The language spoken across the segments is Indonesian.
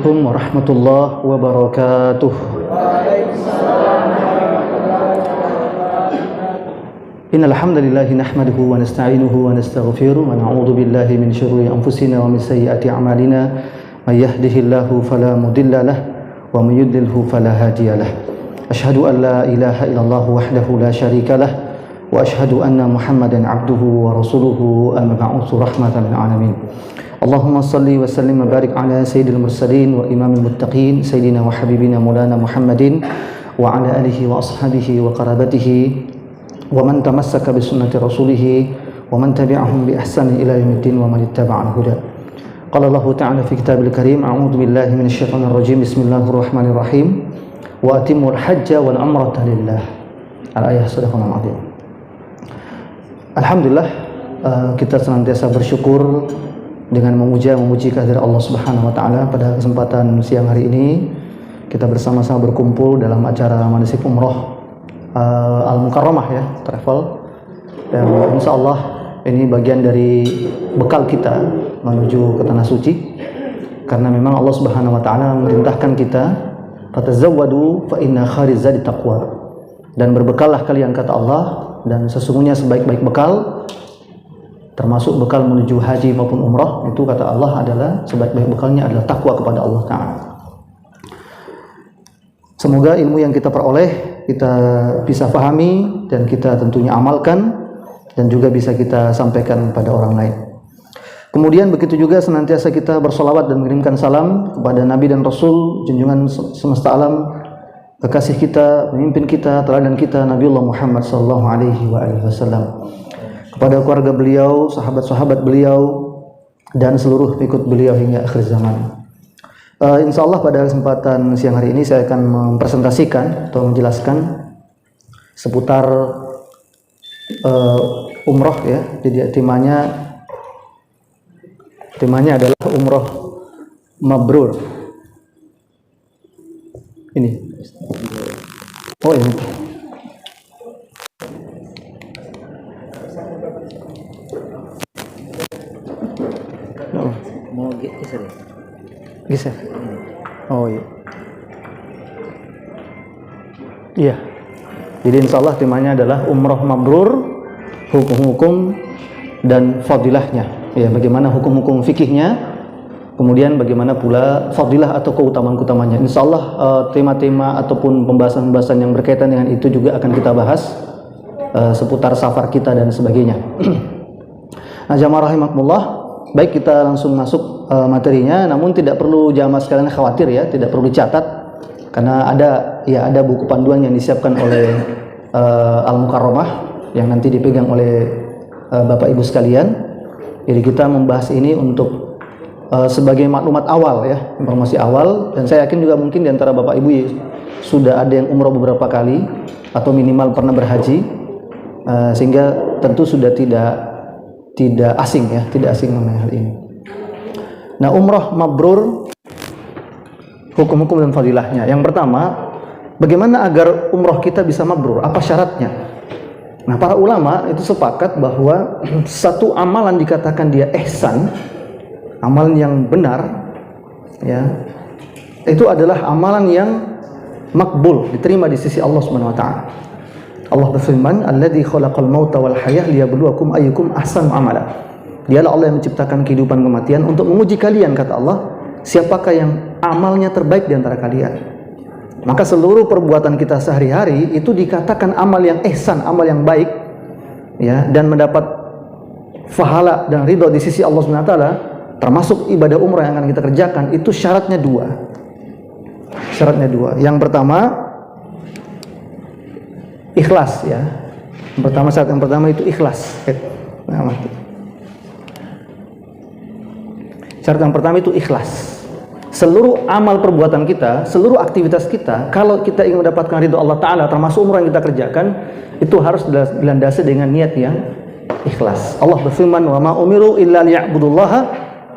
Assalamualaikum warahmatullahi wabarakatuh. Innal hamdalillah nahmaduhu wa nasta'inuhu wa nastaghfiruh wa na'udzu billahi min syururi anfusina wa min sayyiati a'malina. May yahdihillahu fala mudilla lahu wa may yudlilhu fala hadiya lahu. Asyhadu an la ilaha illallah wahdahu la syarika lahu wa asyhadu anna Muhammadan 'abduhu wa rasuluhu al-mab'uts rahmatan lil alamin. Allahumma salli wa sallim wa barik ala sayyidil mursalin wa imamil muttaqin sayyidina wa habibina maulana Muhammadin wa ala alihi wa ashabihi wa qarabatihi wa man tamassaka bi sunnati rasulih wa man tabi'ahum bi ihsan ila yaumiddin wa man ittaba'al huda. Qala Allah ta'ala fi kitabil karim, a'udzu billahi minasyaitonir rajim, bismillahirrahmanirrahim, wa atimul hajja wal umrata lillah. Al-ayah sadaqallahul azim. Alhamdulillah, kita senantiasa bersyukur dengan memuji kehadirat Allah Subhanahu wa taala. Pada kesempatan siang hari ini kita bersama-sama berkumpul dalam acara manasik umroh Al-Mukarramah ya, travel. Dan insyaallah ini bagian dari bekal kita menuju ke tanah suci. Karena memang Allah Subhanahu wa taala memerintahkan kita, fatazawwadu fa inna khairaz zadi taqwa. Dan berbekallah kalian, kata Allah, dan sesungguhnya sebaik-baik bekal termasuk bekal menuju haji maupun umrah, itu kata Allah adalah sebaik-baik bekalnya adalah takwa kepada Allah Ta'ala. Semoga ilmu yang kita peroleh kita bisa pahami dan kita tentunya amalkan dan juga bisa kita sampaikan pada orang lain. Kemudian begitu juga senantiasa kita bersolawat dan mengirimkan salam kepada Nabi dan Rasul junjungan semesta alam, kekasih kita, pemimpin kita, teladan kita, Nabiullah Muhammad sallallahu alaihi wasallam, kepada keluarga beliau, sahabat-sahabat beliau, dan seluruh pengikut beliau hingga akhir zaman. Insyaallah pada kesempatan siang hari ini saya akan mempresentasikan atau menjelaskan seputar umroh ya. Jadi temanya adalah umroh mabrur. Ini. Oh ini. Mau geser ya? Geser. Oh iya. Iya. Jadi insyaallah temanya adalah umroh mabrur, hukum-hukum dan fadilahnya. Ya, bagaimana hukum-hukum fikihnya, kemudian bagaimana pula fadilah atau keutamaan-keutamanya. Insyaallah tema-tema ataupun pembahasan-pembahasan yang berkaitan dengan itu juga akan kita bahas seputar safar kita dan sebagainya. Nah, jamaah rahimakumullah, baik kita langsung masuk materinya, namun tidak perlu jamaah sekalian khawatir ya, tidak perlu dicatat karena ada buku panduan yang disiapkan oleh Al-Mukarramah yang nanti dipegang oleh Bapak Ibu sekalian. Jadi kita membahas ini untuk sebagai maklumat awal ya, informasi awal, dan saya yakin juga mungkin di antara Bapak Ibu sudah ada yang umroh beberapa kali atau minimal pernah berhaji, sehingga tentu sudah tidak asing ya, tidak asing mengenai hal ini. Nah, umroh mabrur, hukum-hukum dan fadilahnya. Yang pertama, bagaimana agar umroh kita bisa mabrur? Apa syaratnya? Nah, para ulama itu sepakat bahwa satu amalan dikatakan dia ihsan, amalan yang benar, ya, itu adalah amalan yang makbul, diterima di sisi Allah Subhanahu wa taala. Allah berfirman, "Alladzi khalaqal mauta wal hayah liyabluwakum ayyukum ahsanu amala." Dialah Allah yang menciptakan kehidupan kematian untuk menguji kalian, kata Allah, siapakah yang amalnya terbaik di antara kalian. Maka seluruh perbuatan kita sehari-hari itu dikatakan amal yang ihsan, amal yang baik, ya, dan mendapat pahala dan ridho di sisi Allah Subhanahu wa taala, termasuk ibadah umrah yang akan kita kerjakan, itu syaratnya dua. Syaratnya dua. Yang pertama, ikhlas ya. Syarat yang pertama itu ikhlas. Syarat yang pertama itu ikhlas. Seluruh amal perbuatan kita, seluruh aktivitas kita, kalau kita ingin mendapatkan ridho Allah Ta'ala, termasuk umrah yang kita kerjakan, itu harus dilandasi dengan niat yang ikhlas. Allah berfirman, "Wa ma umiru illa liya'budullaha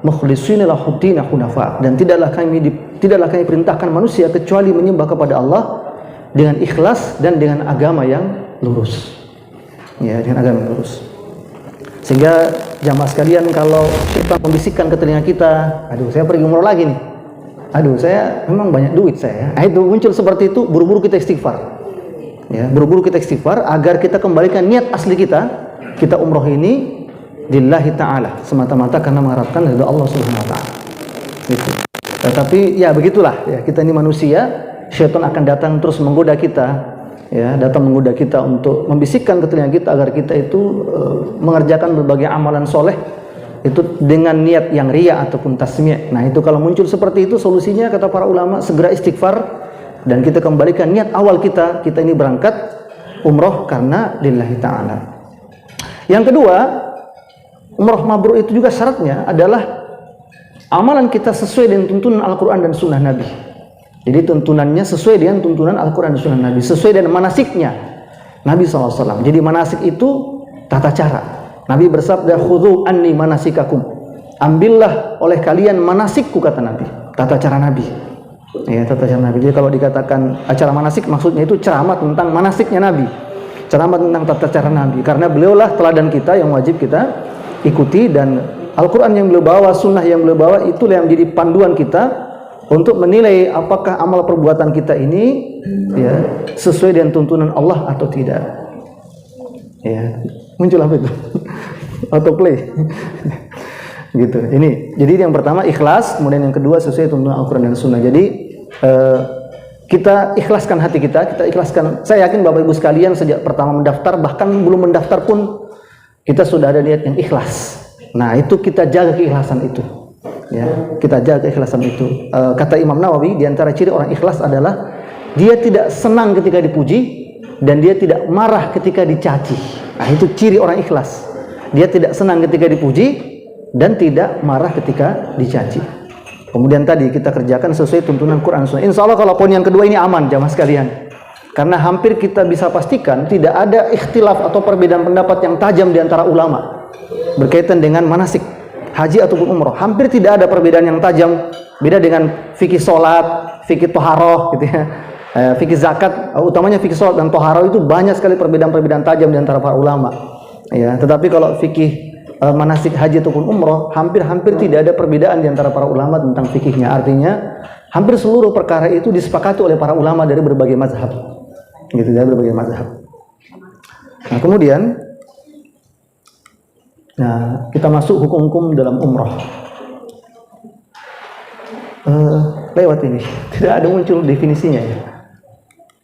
mukhlishina lahu-d-din hunafa." Dan tidaklah kami perintahkan manusia kecuali menyembah kepada Allah dengan ikhlas dan dengan agama yang lurus. Ya, dengan agama yang lurus. Sehingga jamaah sekalian, kalau syaitan membisikkan ke telinga kita, aduh saya pergi umroh lagi nih, aduh saya memang banyak duit saya. Nah, itu muncul seperti itu, buru-buru kita istighfar. Ya, buru-buru kita istighfar agar kita kembalikan niat asli kita. Kita umroh ini lillahi ta'ala, semata-mata karena mengharapkan ridha Allah Subhanahu wa taala. Gitu. Tetapi ya begitulah ya, kita ini manusia, syaitan akan datang terus menggoda kita. Ya, datang menggoda kita untuk membisikkan ke telinga kita agar kita itu mengerjakan berbagai amalan soleh itu dengan niat yang riya ataupun tasmi'. Nah, itu kalau muncul seperti itu, solusinya kata para ulama segera istighfar dan kita kembalikan niat awal kita ini berangkat umroh karena lillahi ta'ala. Yang kedua, umroh mabrur itu juga syaratnya adalah amalan kita sesuai dengan tuntunan Al-Quran dan Sunnah Nabi. Jadi tuntunannya sesuai dengan tuntunan Al-Quran dan Sunnah Nabi, sesuai dengan manasiknya Nabi SAW. Jadi manasik itu tata cara. Nabi bersabda, khudhu anni manasikakum, ambillah oleh kalian manasikku, kata Nabi, tata cara Nabi. Ya, tata cara Nabi. Jadi kalau dikatakan acara manasik, maksudnya itu ceramah tentang manasiknya Nabi, ceramah tentang tata cara Nabi, karena beliaulah teladan kita yang wajib kita ikuti, dan Al-Quran yang beliau bawa, Sunnah yang beliau bawa, itulah yang menjadi panduan kita untuk menilai apakah amal perbuatan kita ini ya sesuai dengan tuntunan Allah atau tidak. Ya, muncul apa itu? Autoplay. Gitu. Ini. Jadi yang pertama ikhlas, kemudian yang kedua sesuai tuntunan Al-Quran dan Sunnah. Jadi kita ikhlaskan hati kita ikhlaskan. Saya yakin Bapak Ibu sekalian sejak pertama mendaftar, bahkan belum mendaftar pun kita sudah ada niat yang ikhlas. Nah, itu kita jaga keikhlasan itu. Ya, kita jaga keikhlasan itu. Kata Imam Nawawi, di antara ciri orang ikhlas adalah dia tidak senang ketika dipuji dan dia tidak marah ketika dicaci. Nah, itu ciri orang ikhlas. Dia tidak senang ketika dipuji dan tidak marah ketika dicaci. Kemudian tadi kita kerjakan sesuai tuntunan Quran Sunnah. Insya Allah kalau poin yang kedua ini aman jamaah sekalian. Karena hampir kita bisa pastikan tidak ada ikhtilaf atau perbedaan pendapat yang tajam di antara ulama berkaitan dengan manasik haji ataupun umroh. Hampir tidak ada perbedaan yang tajam. Beda dengan fikih sholat, fikih toharoh, gitu ya. Fikih zakat, utamanya fikih sholat dan toharoh itu banyak sekali perbedaan-perbedaan tajam di antara para ulama. Ya, tetapi kalau fikih manasik haji ataupun umroh, hampir tidak ada perbedaan di antara para ulama tentang fikihnya. Artinya, hampir seluruh perkara itu disepakati oleh para ulama dari berbagai mazhab. Gitu, dari berbagai mazhab. Nah, kemudian kita masuk hukum-hukum dalam umroh. Lewat ini tidak ada muncul definisinya ya.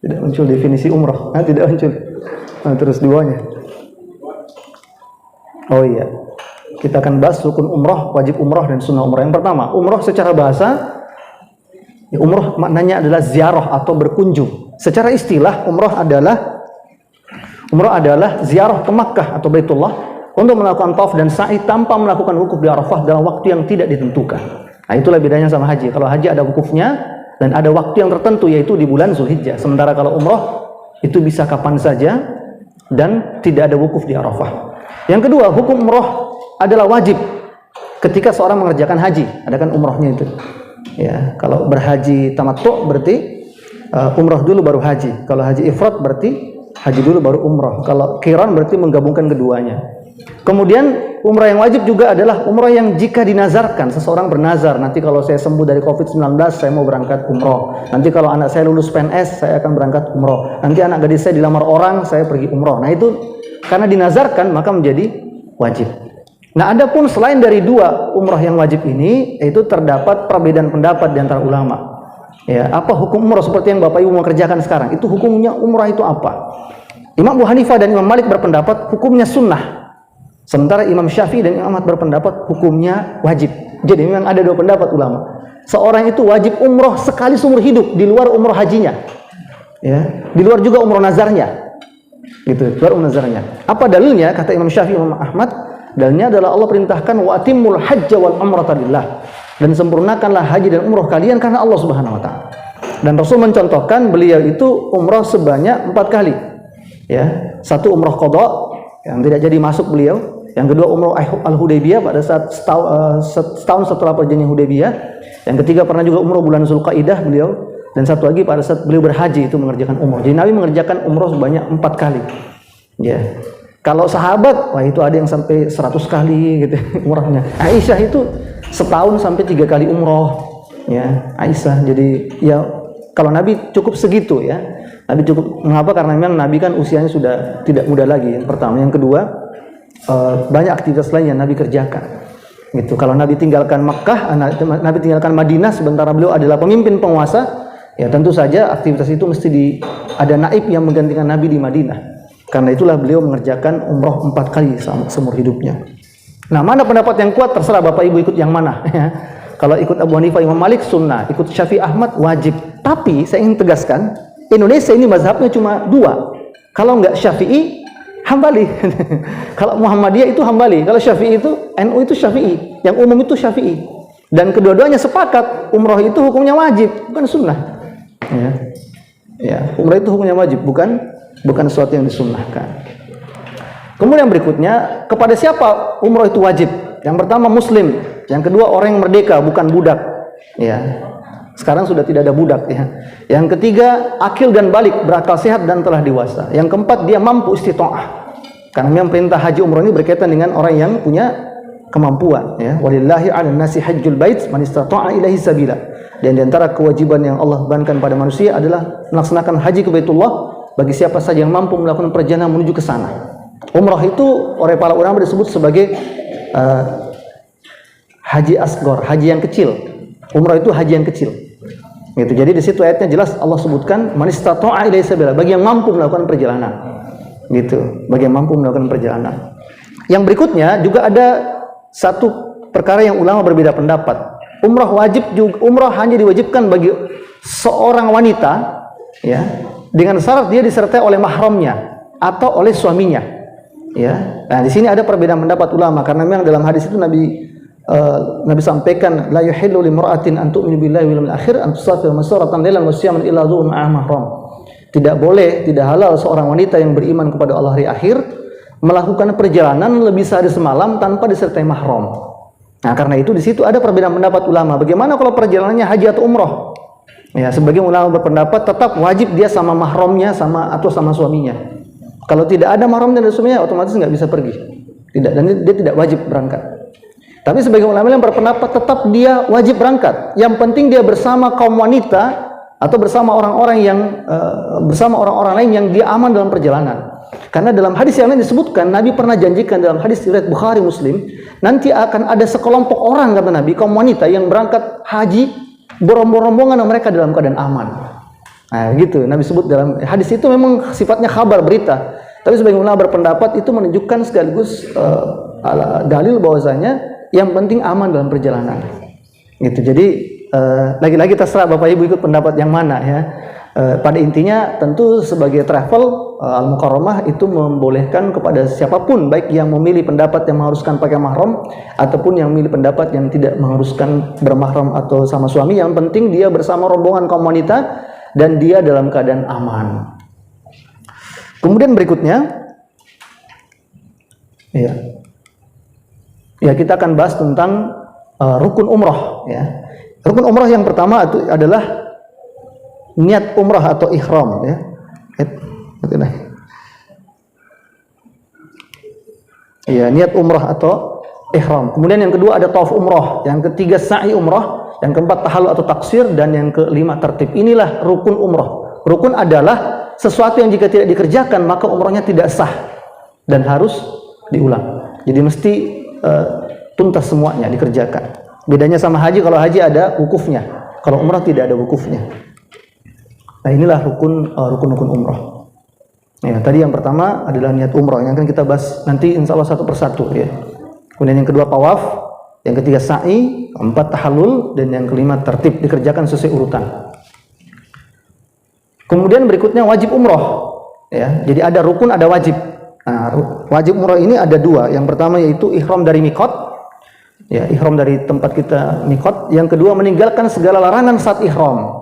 Tidak muncul definisi umroh. Tidak muncul. Terus di bawahnya. Oh iya. Kita akan bahas rukun umroh, wajib umroh dan sunnah umroh. Yang pertama, umroh secara bahasa, ya, umroh maknanya adalah ziarah atau berkunjung. Secara istilah, umroh adalah ziarah ke Makkah atau Baitullah untuk melakukan tawaf dan sa'i tanpa melakukan wukuf di Arafah dalam waktu yang tidak ditentukan. Nah, itulah bedanya sama haji. Kalau haji ada wukufnya dan ada waktu yang tertentu, yaitu di bulan Zulhijjah. Sementara kalau umroh itu bisa kapan saja dan tidak ada wukuf di Arafah. Yang kedua, hukum umroh adalah wajib ketika seorang mengerjakan haji. Ada kan umrohnya itu. Ya, kalau berhaji tamattu berarti umroh dulu baru haji. Kalau haji ifrad berarti haji dulu baru umroh. Kalau qiran berarti menggabungkan keduanya. Kemudian umrah yang wajib juga adalah umrah yang jika dinazarkan, seseorang bernazar, nanti kalau saya sembuh dari COVID-19 saya mau berangkat umroh, nanti kalau anak saya lulus PNS saya akan berangkat umroh, nanti anak gadis saya dilamar orang saya pergi umroh. Nah, itu karena dinazarkan maka menjadi wajib. Nah, adapun selain dari dua umrah yang wajib ini, itu terdapat perbedaan pendapat di antara ulama. Ya, apa hukum umrah seperti yang Bapak Ibu mau kerjakan sekarang? Itu hukumnya umrah itu apa? Imam Abu Hanifah dan Imam Malik berpendapat hukumnya sunnah. Sementara Imam Syafi'i dan Imam Ahmad berpendapat hukumnya wajib. Jadi memang ada dua pendapat ulama. Seorang itu wajib umroh sekali seumur hidup di luar umroh hajinya. Ya, di luar juga umroh nazarnya. Gitu, di luar umroh nazarnya. Apa dalilnya? Kata Imam Syafi'i dan Imam Ahmad, dalilnya adalah Allah perintahkan wa atimul hajja wal umrata lillah. Dan sempurnakanlah haji dan umroh kalian karena Allah Subhanahu wa taala. Dan Rasul mencontohkan beliau itu umroh sebanyak 4 kali. Ya, satu umroh qadha yang tidak jadi masuk beliau. Yang kedua umroh Al-Hudaybiyah pada saat setahun setelah perjanjian Hudaybiyah. Yang ketiga pernah juga umroh bulan Zulqaidah beliau. Dan satu lagi pada saat beliau berhaji itu mengerjakan umroh. Jadi Nabi mengerjakan umroh sebanyak 4 kali. Ya. Kalau sahabat, wah itu ada yang sampai 100 kali gitu umrohnya. Aisyah itu setahun sampai 3 kali umroh. ya Aisyah. Jadi ya kalau Nabi cukup segitu ya. Nabi cukup, mengapa? Karena memang Nabi kan usianya sudah tidak muda lagi, yang pertama. Yang kedua, banyak aktivitas lain yang Nabi kerjakan. Gitu. Kalau Nabi tinggalkan Mekah, Nabi tinggalkan Madinah, sementara beliau adalah pemimpin penguasa, ya tentu saja aktivitas itu mesti ada naib yang menggantikan Nabi di Madinah. Karena itulah beliau mengerjakan umroh 4 kali seumur hidupnya. Nah, mana pendapat yang kuat? Terserah Bapak Ibu ikut yang mana. Kalau ikut Abu Hanifah, Imam Malik, sunnah. Ikut Syafi'i, Ahmad, wajib. Tapi saya ingin tegaskan, Indonesia ini mazhabnya cuma 2. Kalau enggak Syafi'i, Hambali. Kalau Muhammadiyah itu Hambali. Kalau Syafi'i itu, NU itu Syafi'i. Yang umum itu Syafi'i. Dan kedua-duanya sepakat, umroh itu hukumnya wajib, bukan sunnah. Ya, umroh itu hukumnya wajib, bukan sesuatu yang disunnahkan. Kemudian berikutnya, kepada siapa umroh itu wajib? Yang pertama Muslim, yang kedua orang yang merdeka, bukan budak. Ya, sekarang sudah tidak ada budak. Ya. Yang ketiga akil dan balik, berakal sehat dan telah dewasa. Yang keempat dia mampu istita'ah. Karena memang perintah haji umroh ini berkaitan dengan orang yang punya kemampuan. Ya, walillahi 'alan nasi hajjul bait man istata'a ilaihi sabila. Dan di antara kewajiban yang Allah bebankan pada manusia adalah melaksanakan haji ke Baitullah bagi siapa saja yang mampu melakukan perjalanan menuju ke sana. Umrah itu oleh para ulama disebut sebagai haji asghar, haji yang kecil. Umrah itu haji yang kecil. Gitu. Jadi di situ ayatnya jelas Allah sebutkan man istata'a ilaihi sabila, bagi yang mampu melakukan perjalanan. Gitu. Bagi yang mampu melakukan perjalanan. Yang berikutnya juga ada satu perkara yang ulama berbeda pendapat. Umrah wajib juga, umrah hanya diwajibkan bagi seorang wanita, ya, dengan syarat dia disertai oleh mahramnya atau oleh suaminya, ya. Nah, di sini ada perbedaan pendapat ulama karena memang dalam hadis itu Nabi sampaikan la yuhillu limra'atin an tu'minu billahi wal yawmil akhir an tusafir masaratan lailan wa siyaman illa dhu mahram. Tidak boleh, tidak halal seorang wanita yang beriman kepada Allah hari akhir melakukan perjalanan lebih sehari semalam tanpa disertai mahram. Nah, karena itu di situ ada perbedaan pendapat ulama. Bagaimana kalau perjalanannya haji atau umroh? Ya, sebagian ulama berpendapat tetap wajib dia sama mahramnya atau sama suaminya. Kalau tidak ada mahramnya dan suaminya, otomatis nggak bisa pergi. Tidak, dan dia tidak wajib berangkat. Tapi sebagian ulama yang berpendapat tetap dia wajib berangkat. Yang penting dia bersama kaum wanita atau bersama orang-orang lain yang dia aman dalam perjalanan. Karena dalam hadis yang lain disebutkan, Nabi pernah janjikan dalam hadis riwayat Bukhari Muslim, nanti akan ada sekelompok orang, kata Nabi, kaum wanita yang berangkat haji berombong-rombongan mereka dalam keadaan aman. Nah, gitu Nabi sebut dalam hadis itu. Memang sifatnya kabar, berita. Tapi sebagian ulama berpendapat itu menunjukkan sekaligus dalil bahwasanya yang penting aman dalam perjalanan. Gitu. Jadi lagi-lagi terserah Bapak Ibu ikut pendapat yang mana, ya. Pada intinya tentu sebagai travel Al-Mukarramah itu membolehkan kepada siapapun, baik yang memilih pendapat yang mengharuskan pakai mahram ataupun yang memilih pendapat yang tidak mengharuskan bermahram atau sama suami. Yang penting dia bersama rombongan kaum wanita dan dia dalam keadaan aman. Kemudian berikutnya, ya kita akan bahas tentang rukun umrah. Ya. Rukun umrah yang pertama itu adalah niat umrah atau ihram, ya. Ya, niat umrah atau ihram. Kemudian yang kedua ada tawaf umrah, yang ketiga sa'i umrah, yang keempat tahallul atau taksir, dan yang kelima tertib. Inilah rukun umrah. Rukun adalah sesuatu yang jika tidak dikerjakan maka umrahnya tidak sah dan harus diulang. Jadi mesti tuntas semuanya dikerjakan. Bedanya sama haji, kalau haji ada wukufnya, kalau umrah tidak ada wukufnya. Nah, inilah rukun umrah. Ya, tadi yang pertama adalah niat umrah, yang akan kita bahas nanti insya Allah satu persatu, ya. Kemudian yang kedua tawaf, yang ketiga sa'i, keempat tahallul, dan yang kelima tertib, dikerjakan sesuai urutan. Kemudian berikutnya wajib umrah, ya. Jadi ada rukun, ada wajib. Nah, wajib umrah ini ada dua. Yang pertama yaitu ihram dari mikot, ya, ihram dari tempat kita mikot. Yang kedua meninggalkan segala larangan saat ihram.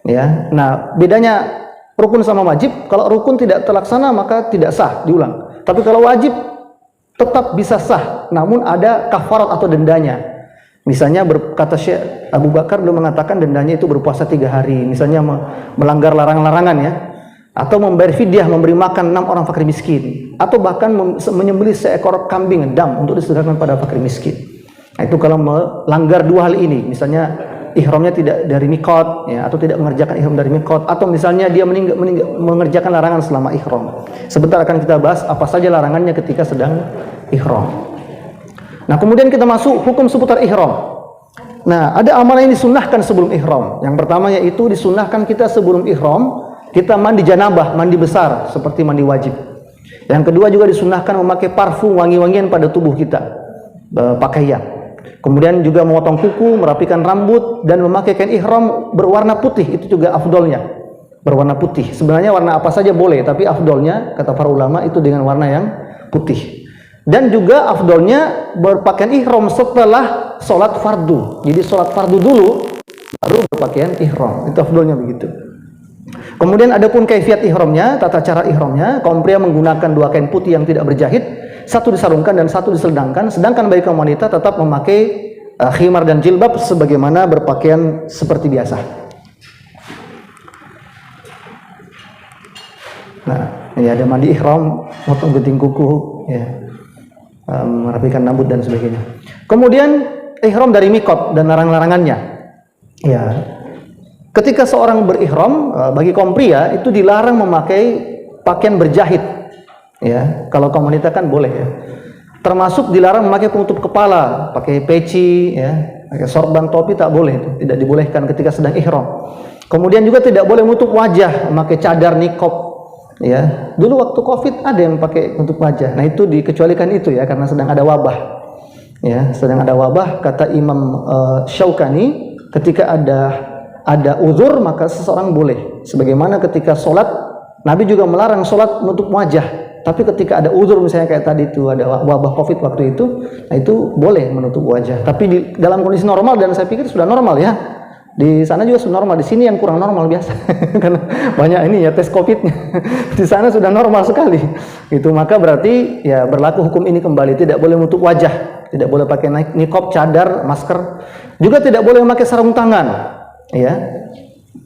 Ya, nah bedanya rukun sama wajib. Kalau rukun tidak terlaksana maka tidak sah, diulang. Tapi kalau wajib tetap bisa sah, namun ada kafarat atau dendanya. Misalnya berkata Syekh Abu Bakar belum mengatakan dendanya itu berpuasa 3 hari. Misalnya melanggar larangan-larangan, ya, atau membayar fidyah, memberi makan 6 orang fakir miskin, atau bahkan menyembelih seekor kambing dam untuk disediakan pada fakir miskin. Nah, itu kalau melanggar 2 hal ini, misalnya ihramnya tidak dari mikot, ya, atau tidak mengerjakan ihram dari mikot, atau misalnya dia mengerjakan larangan selama ihram. Sebentar akan kita bahas apa saja larangannya ketika sedang ihram. Nah, kemudian kita masuk hukum seputar ihram. Nah, ada amalan yang disunnahkan sebelum ihram. Yang pertama yaitu disunnahkan kita sebelum ihram kita mandi janabah, mandi besar seperti mandi wajib. Yang kedua juga disunnahkan memakai parfum wangi-wangian pada tubuh kita, pakaian. Kemudian juga memotong kuku, merapikan rambut, dan memakai kain ihram berwarna putih. Itu juga afdolnya, berwarna putih. Sebenarnya warna apa saja boleh, tapi afdolnya kata para ulama itu dengan warna yang putih. Dan juga afdolnya berpakaian ihram setelah sholat fardu. Jadi sholat fardu dulu, baru berpakaian ihram. Itu afdolnya begitu. Kemudian adapun kaifiat ihramnya, tata cara ihramnya, kaum pria menggunakan 2 kain putih yang tidak berjahit, satu disarungkan dan satu diselendangkan, sedangkan bagi kaum wanita tetap memakai khimar dan jilbab sebagaimana berpakaian seperti biasa. Nah, ini ada mandi ihram, potong gunting kuku, ya, merapikan rambut dan sebagainya. Kemudian ihram dari mikot dan larang-larangannya. Ya. Ketika seorang berihram, bagi kaum pria itu dilarang memakai pakaian berjahit. Ya, kalau kaum wanita kan boleh, ya. Termasuk dilarang memakai penutup kepala, pakai peci, ya, pakai sorban, topi tak boleh, itu tidak dibolehkan ketika sedang ihram. Kemudian juga tidak boleh menutup wajah, memakai cadar, niqab, ya. Dulu waktu Covid ada yang pakai penutup wajah. Nah, itu dikecualikan itu, ya, karena sedang ada wabah. Ya, sedang ada wabah, kata Imam Syaukani, ketika ada uzur maka seseorang boleh. Sebagaimana ketika sholat, Nabi juga melarang sholat menutup wajah. Tapi ketika ada uzur, misalnya kayak tadi itu ada wabah Covid waktu itu, nah itu boleh menutup wajah. Tapi dalam kondisi normal, dan saya pikir sudah normal, ya. Di sana juga sudah normal. Di sini yang kurang normal biasa, karena banyak ini ya tes Covid-nya. Di sana sudah normal sekali. Itu maka berarti ya berlaku hukum ini kembali. Tidak boleh menutup wajah, tidak boleh pakai niqab, cadar, masker. Juga tidak boleh memakai sarung tangan, ya,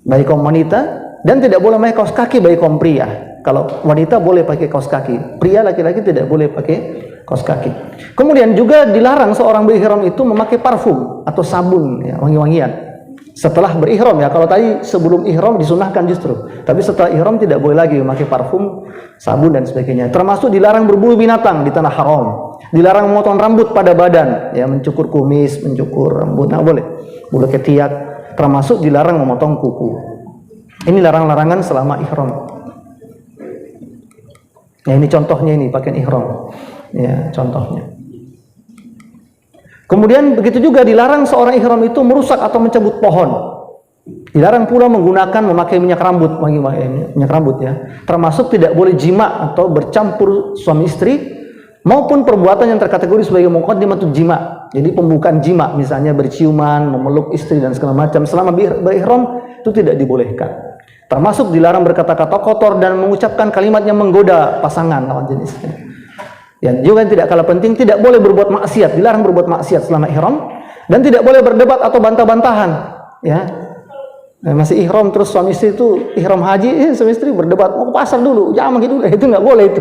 bagi kaum wanita, dan tidak boleh memakai kaos kaki bagi kaum pria. Kalau wanita boleh pakai kaos kaki, pria laki-laki tidak boleh pakai kaos kaki. Kemudian juga dilarang seorang berihram itu memakai parfum atau sabun, ya, wangi-wangian setelah berihram, ya. Kalau tadi sebelum ihram disunahkan justru, tapi setelah ihram tidak boleh lagi memakai parfum, sabun dan sebagainya. Termasuk dilarang berburu binatang di tanah haram, dilarang memotong rambut pada badan, ya, mencukur kumis, mencukur rambut, nah boleh, bulu ketiak. Termasuk dilarang memotong kuku. Ini larang-larangan selama ihram. Ya, ini contohnya, ini pakaian ihram. Ya, contohnya. Kemudian begitu juga dilarang seorang ihram itu merusak atau mencabut pohon. Dilarang pula menggunakan memakai minyak rambut, minyak rambut, ya. Termasuk tidak boleh jima atau bercampur suami istri, maupun perbuatan yang terkategori sebagai muqaddimatut jima. Jadi pembukaan jima, misalnya berciuman, memeluk istri dan segala macam selama berihram itu tidak dibolehkan. Termasuk dilarang berkata-kata kotor dan mengucapkan kalimat yang menggoda pasangan lawan jenisnya. Ya, juga yang tidak kalah penting, tidak boleh berbuat maksiat, dilarang berbuat maksiat selama ihram, dan tidak boleh berdebat atau bantah-bantahan, ya. Masih ihram terus suami istri itu ihram haji, suami istri berdebat, mau ke pasar dulu, jangan gitu, itu nggak boleh itu.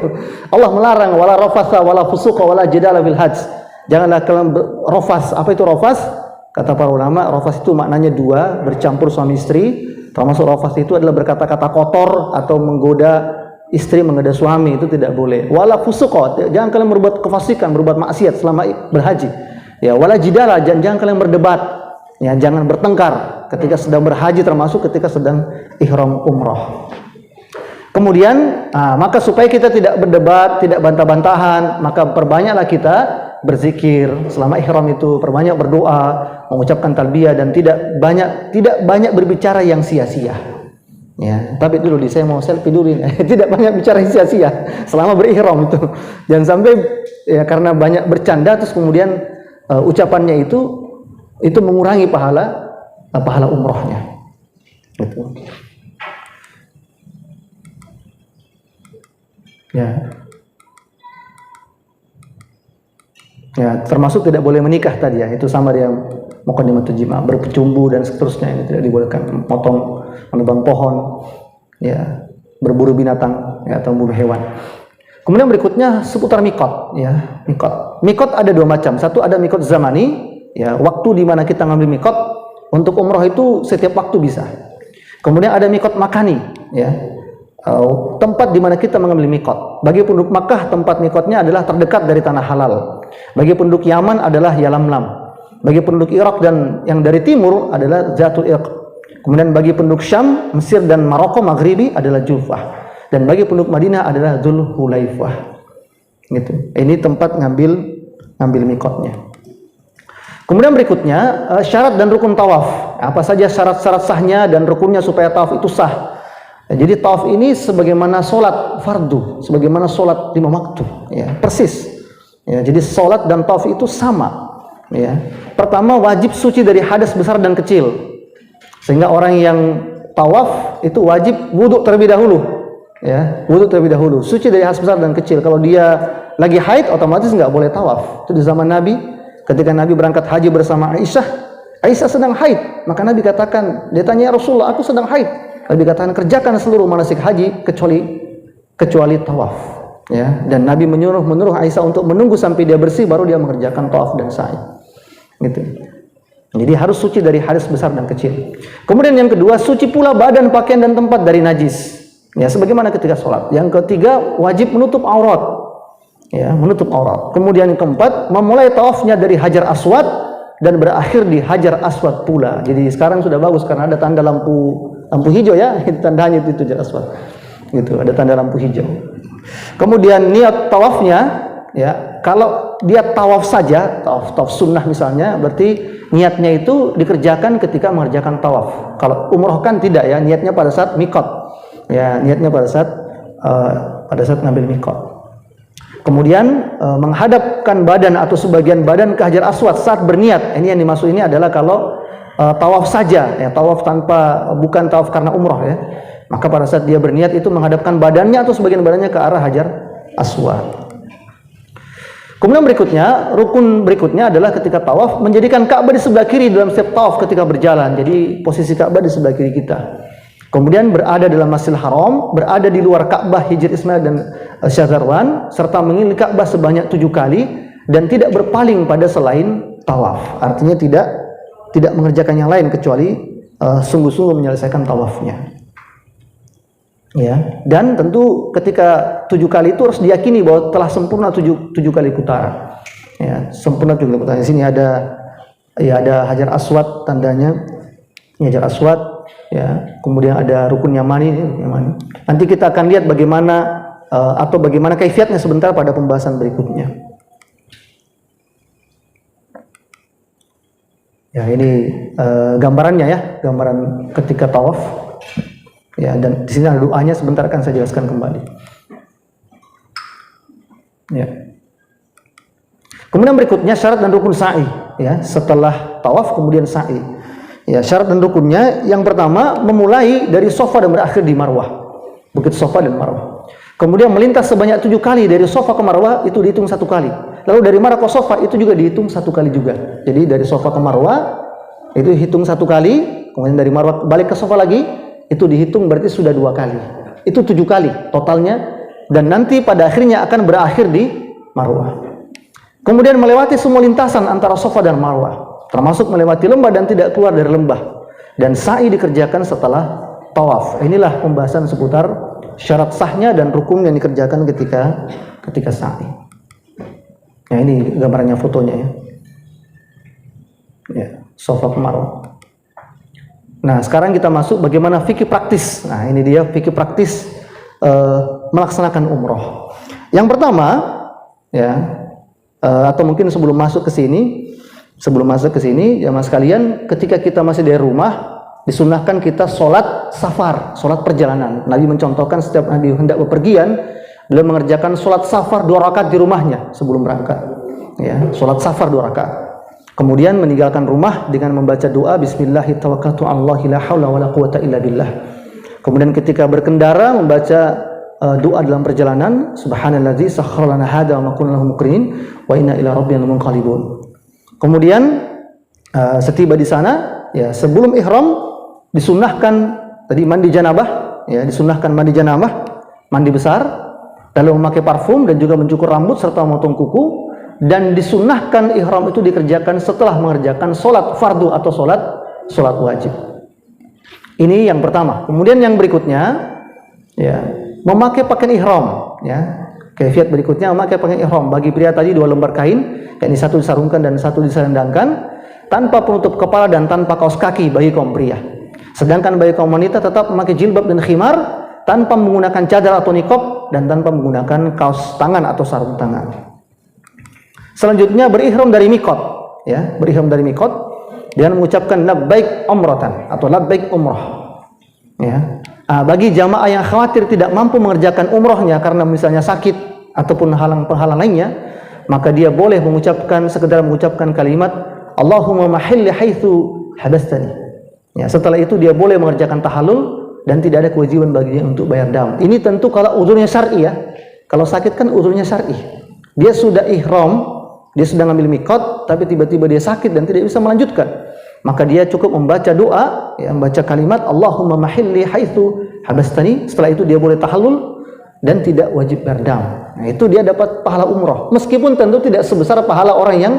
Allah melarang, wala rafatha wala fusuqa wala jidala fil hajj. Janganlah kalian rofas. Apa itu rofas? Kata para ulama, rofas itu maknanya 2, bercampur suami istri. Termasuk rofas itu adalah berkata-kata kotor atau menggoda istri, menggoda suami, itu tidak boleh. Wala fusuqa, jangan kalian berbuat kefasikan, berbuat maksiat selama berhaji. Ya, wala jidala, jangan kalian berdebat. Ya, jangan bertengkar ketika sedang berhaji, termasuk ketika sedang ihram umrah. Kemudian, maka supaya kita tidak berdebat, tidak bantah-bantahan, maka perbanyaklah kita berzikir selama ihram itu, perbanyak berdoa, mengucapkan talbiyah, dan tidak banyak berbicara yang sia-sia. Ya, tapi dulu saya mau selfie dulu ini. Tidak banyak bicara sia-sia selama berihram itu. Jangan sampai ya karena banyak bercanda terus kemudian ucapannya itu mengurangi pahala umrohnya. Gitu. Ya, termasuk tidak boleh menikah tadi, ya. Itu sama dia muqaddimatut jima, berkecumbu dan seterusnya, ini tidak dibolehkan. Menebang pohon, ya, berburu binatang, ya, atau berburu hewan. Kemudian berikutnya seputar mikot, ya. Mikot ada 2 macam. Satu ada mikot zamani, ya, waktu di mana kita ngambil mikot. Untuk umroh itu setiap waktu bisa. Kemudian ada mikot makani, ya, tempat di mana kita mengambil mikot. Bagi penduduk Makkah, tempat mikotnya adalah terdekat dari tanah halal. Bagi penduduk Yaman adalah Yalamlam. Bagi penduduk Irak dan yang dari timur adalah Zatul Irq. Kemudian bagi penduduk Syam, Mesir dan Maroko Maghribi adalah Jufah. Dan bagi penduduk Madinah adalah Dzul Hulaifah. Gitu. Ini tempat ngambil mikotnya. Kemudian berikutnya syarat dan rukun tawaf. Apa saja syarat-syarat sahnya dan rukunnya supaya tawaf itu sah. Jadi tawaf ini sebagaimana sholat fardu, sebagaimana sholat 5 waktu, ya, persis. Ya, jadi sholat dan tawaf itu sama. Ya. Pertama wajib suci dari hadas besar dan kecil, sehingga orang yang tawaf itu wajib wudhu terlebih dahulu. Ya, wudhu terlebih dahulu, suci dari hadas besar dan kecil. Kalau dia lagi haid, otomatis nggak boleh tawaf. Itu di zaman Nabi. Ketika Nabi berangkat haji bersama Aisyah sedang haid, maka Nabi katakan, dia tanya, ya Rasulullah, aku sedang haid. Nabi katakan, kerjakan seluruh manasik haji kecuali tawaf. Ya, dan Nabi menyuruh Aisyah untuk menunggu sampai dia bersih, baru dia mengerjakan tawaf dan sa'i. Gitu. Jadi harus suci dari hadas besar dan kecil. Kemudian yang kedua, suci pula badan, pakaian dan tempat dari najis. Ya, sebagaimana ketika sholat. Yang ketiga, wajib menutup aurat. Ya, menutup aurat. Kemudian yang keempat, memulai tawafnya dari Hajar Aswad dan berakhir di Hajar Aswad pula. Jadi sekarang sudah bagus karena ada tanda lampu hijau, ya, itu tandanya itu Hajar Aswad. Gitu, ada tanda lampu hijau. Kemudian niat tawafnya, ya, kalau dia tawaf saja, tawaf sunnah misalnya, berarti niatnya itu dikerjakan ketika mengerjakan tawaf. Kalau umroh kan tidak, ya, niatnya pada saat mikot. Ya, niatnya pada saat ngambil mikot. Kemudian menghadapkan badan atau sebagian badan ke Hajar Aswad saat berniat. Ini yang dimaksud ini adalah kalau tawaf saja, ya, tawaf bukan tawaf karena umroh, ya. Maka pada saat dia berniat itu menghadapkan badannya atau sebagian badannya ke arah Hajar Aswad. Kemudian rukun berikutnya adalah ketika tawaf menjadikan Ka'bah di sebelah kiri dalam setiap tawaf ketika berjalan. Jadi posisi Ka'bah di sebelah kiri kita. Kemudian berada dalam Masjidil Haram, berada di luar Ka'bah, Hijr Ismail dan Syazarwan, serta mengelilingi Ka'bah sebanyak 7 kali dan tidak berpaling pada selain tawaf. Artinya tidak mengerjakan yang lain kecuali sungguh-sungguh menyelesaikan tawafnya. Ya, dan tentu ketika 7 kali itu harus diyakini bahwa telah sempurna 7 kali putaran. Ya, sempurna 7 kali putaran. Di sini ada Hajar Aswad tandanya, Hajar Aswad. Ya, kemudian ada rukun Yamani. Nanti kita akan lihat bagaimana kaifiatnya sebentar pada pembahasan berikutnya. Ya, ini gambarannya, ya, gambaran ketika tawaf. Ya, dan di sini ada doanya, sebentar akan saya jelaskan kembali. Ya. Kemudian berikutnya syarat dan rukun sa'i, ya, setelah tawaf kemudian sa'i. Ya, syarat dan rukunnya yang pertama memulai dari Safa dan berakhir di Marwah. Bukit Safa dan Marwah. Kemudian melintas sebanyak 7 kali dari Safa ke Marwah itu dihitung 1 kali. Lalu dari Marwah ke Safa itu juga dihitung 1 kali juga. Jadi dari Safa ke Marwah itu hitung 1 kali, kemudian dari Marwah balik ke Safa lagi itu dihitung berarti sudah 2 kali. Itu 7 kali totalnya dan nanti pada akhirnya akan berakhir di Marwah. Kemudian melewati semua lintasan antara Safa dan Marwah, termasuk melewati lembah dan tidak keluar dari lembah. Dan sa'i dikerjakan setelah tawaf. Inilah pembahasan seputar syarat sahnya dan rukun yang dikerjakan ketika sa'i. Nah, ini gambarannya, fotonya, ya. Ya, Safa ke Marwah. Nah, sekarang kita masuk bagaimana fikih praktis. Nah, ini dia fikih praktis melaksanakan umroh. Yang pertama, ya, atau mungkin sebelum masuk ke sini, jamaah sekalian, ketika kita masih dari rumah, disunahkan kita sholat safar, sholat perjalanan. Nabi mencontohkan setiap Nabi hendak bepergian, beliau mengerjakan sholat safar 2 rakaat di rumahnya sebelum berangkat. Ya, sholat safar 2 rakaat. Kemudian meninggalkan rumah dengan membaca doa Bismillahirrahmanirrahim tawakkaltu 'alallahi la haula wala quwwata illa billah. Kemudian ketika berkendara membaca doa dalam perjalanan, Subhanallazi sakhkhara lana hadza wa ma kunna lahu muqrinin wa inna ila rabbina lamunqalibun. Kemudian setiba di sana, ya, sebelum ihram disunahkan tadi mandi janabah, ya, disunahkan mandi janabah, mandi besar, lalu memakai parfum dan juga mencukur rambut serta memotong kuku, dan disunahkan ihram itu dikerjakan setelah mengerjakan sholat fardu atau sholat sholat wajib. Ini yang pertama. Kemudian yang berikutnya, ya, memakai pakaian ihram, ya. Kaifiat berikutnya memakai pakaian ihram. Bagi pria tadi 2 lembar kain, yakni satu disarungkan dan satu diselendangkan, tanpa penutup kepala dan tanpa kaos kaki bagi kaum pria. Sedangkan bagi kaum wanita tetap memakai jilbab dan khimar tanpa menggunakan cadar atau niqab dan tanpa menggunakan kaos tangan atau sarung tangan. Selanjutnya berihram dari miqat, ya, berihram dari miqat dengan mengucapkan labbaik umratan atau labbaik umrah. Ya. Bagi jamaah yang khawatir tidak mampu mengerjakan umrahnya karena misalnya sakit ataupun penghalang lainnya, maka dia boleh sekedar mengucapkan kalimat Allahumma mahilli haitsu habastani. Ya, setelah itu dia boleh mengerjakan tahallul dan tidak ada kewajiban baginya untuk bayar dam. Ini tentu kalau uzurnya syar'i, ya. Kalau sakit kan uzurnya syar'i. Dia sudah ihram, dia sudah ngambil miqat, tapi tiba-tiba dia sakit dan tidak bisa melanjutkan. Maka dia cukup membaca doa, ya, membaca kalimat Allahumma mahilli haitsu habastani. Setelah itu dia boleh tahallul dan tidak wajib bayar dam. Nah, itu dia dapat pahala umroh. Meskipun tentu tidak sebesar pahala orang yang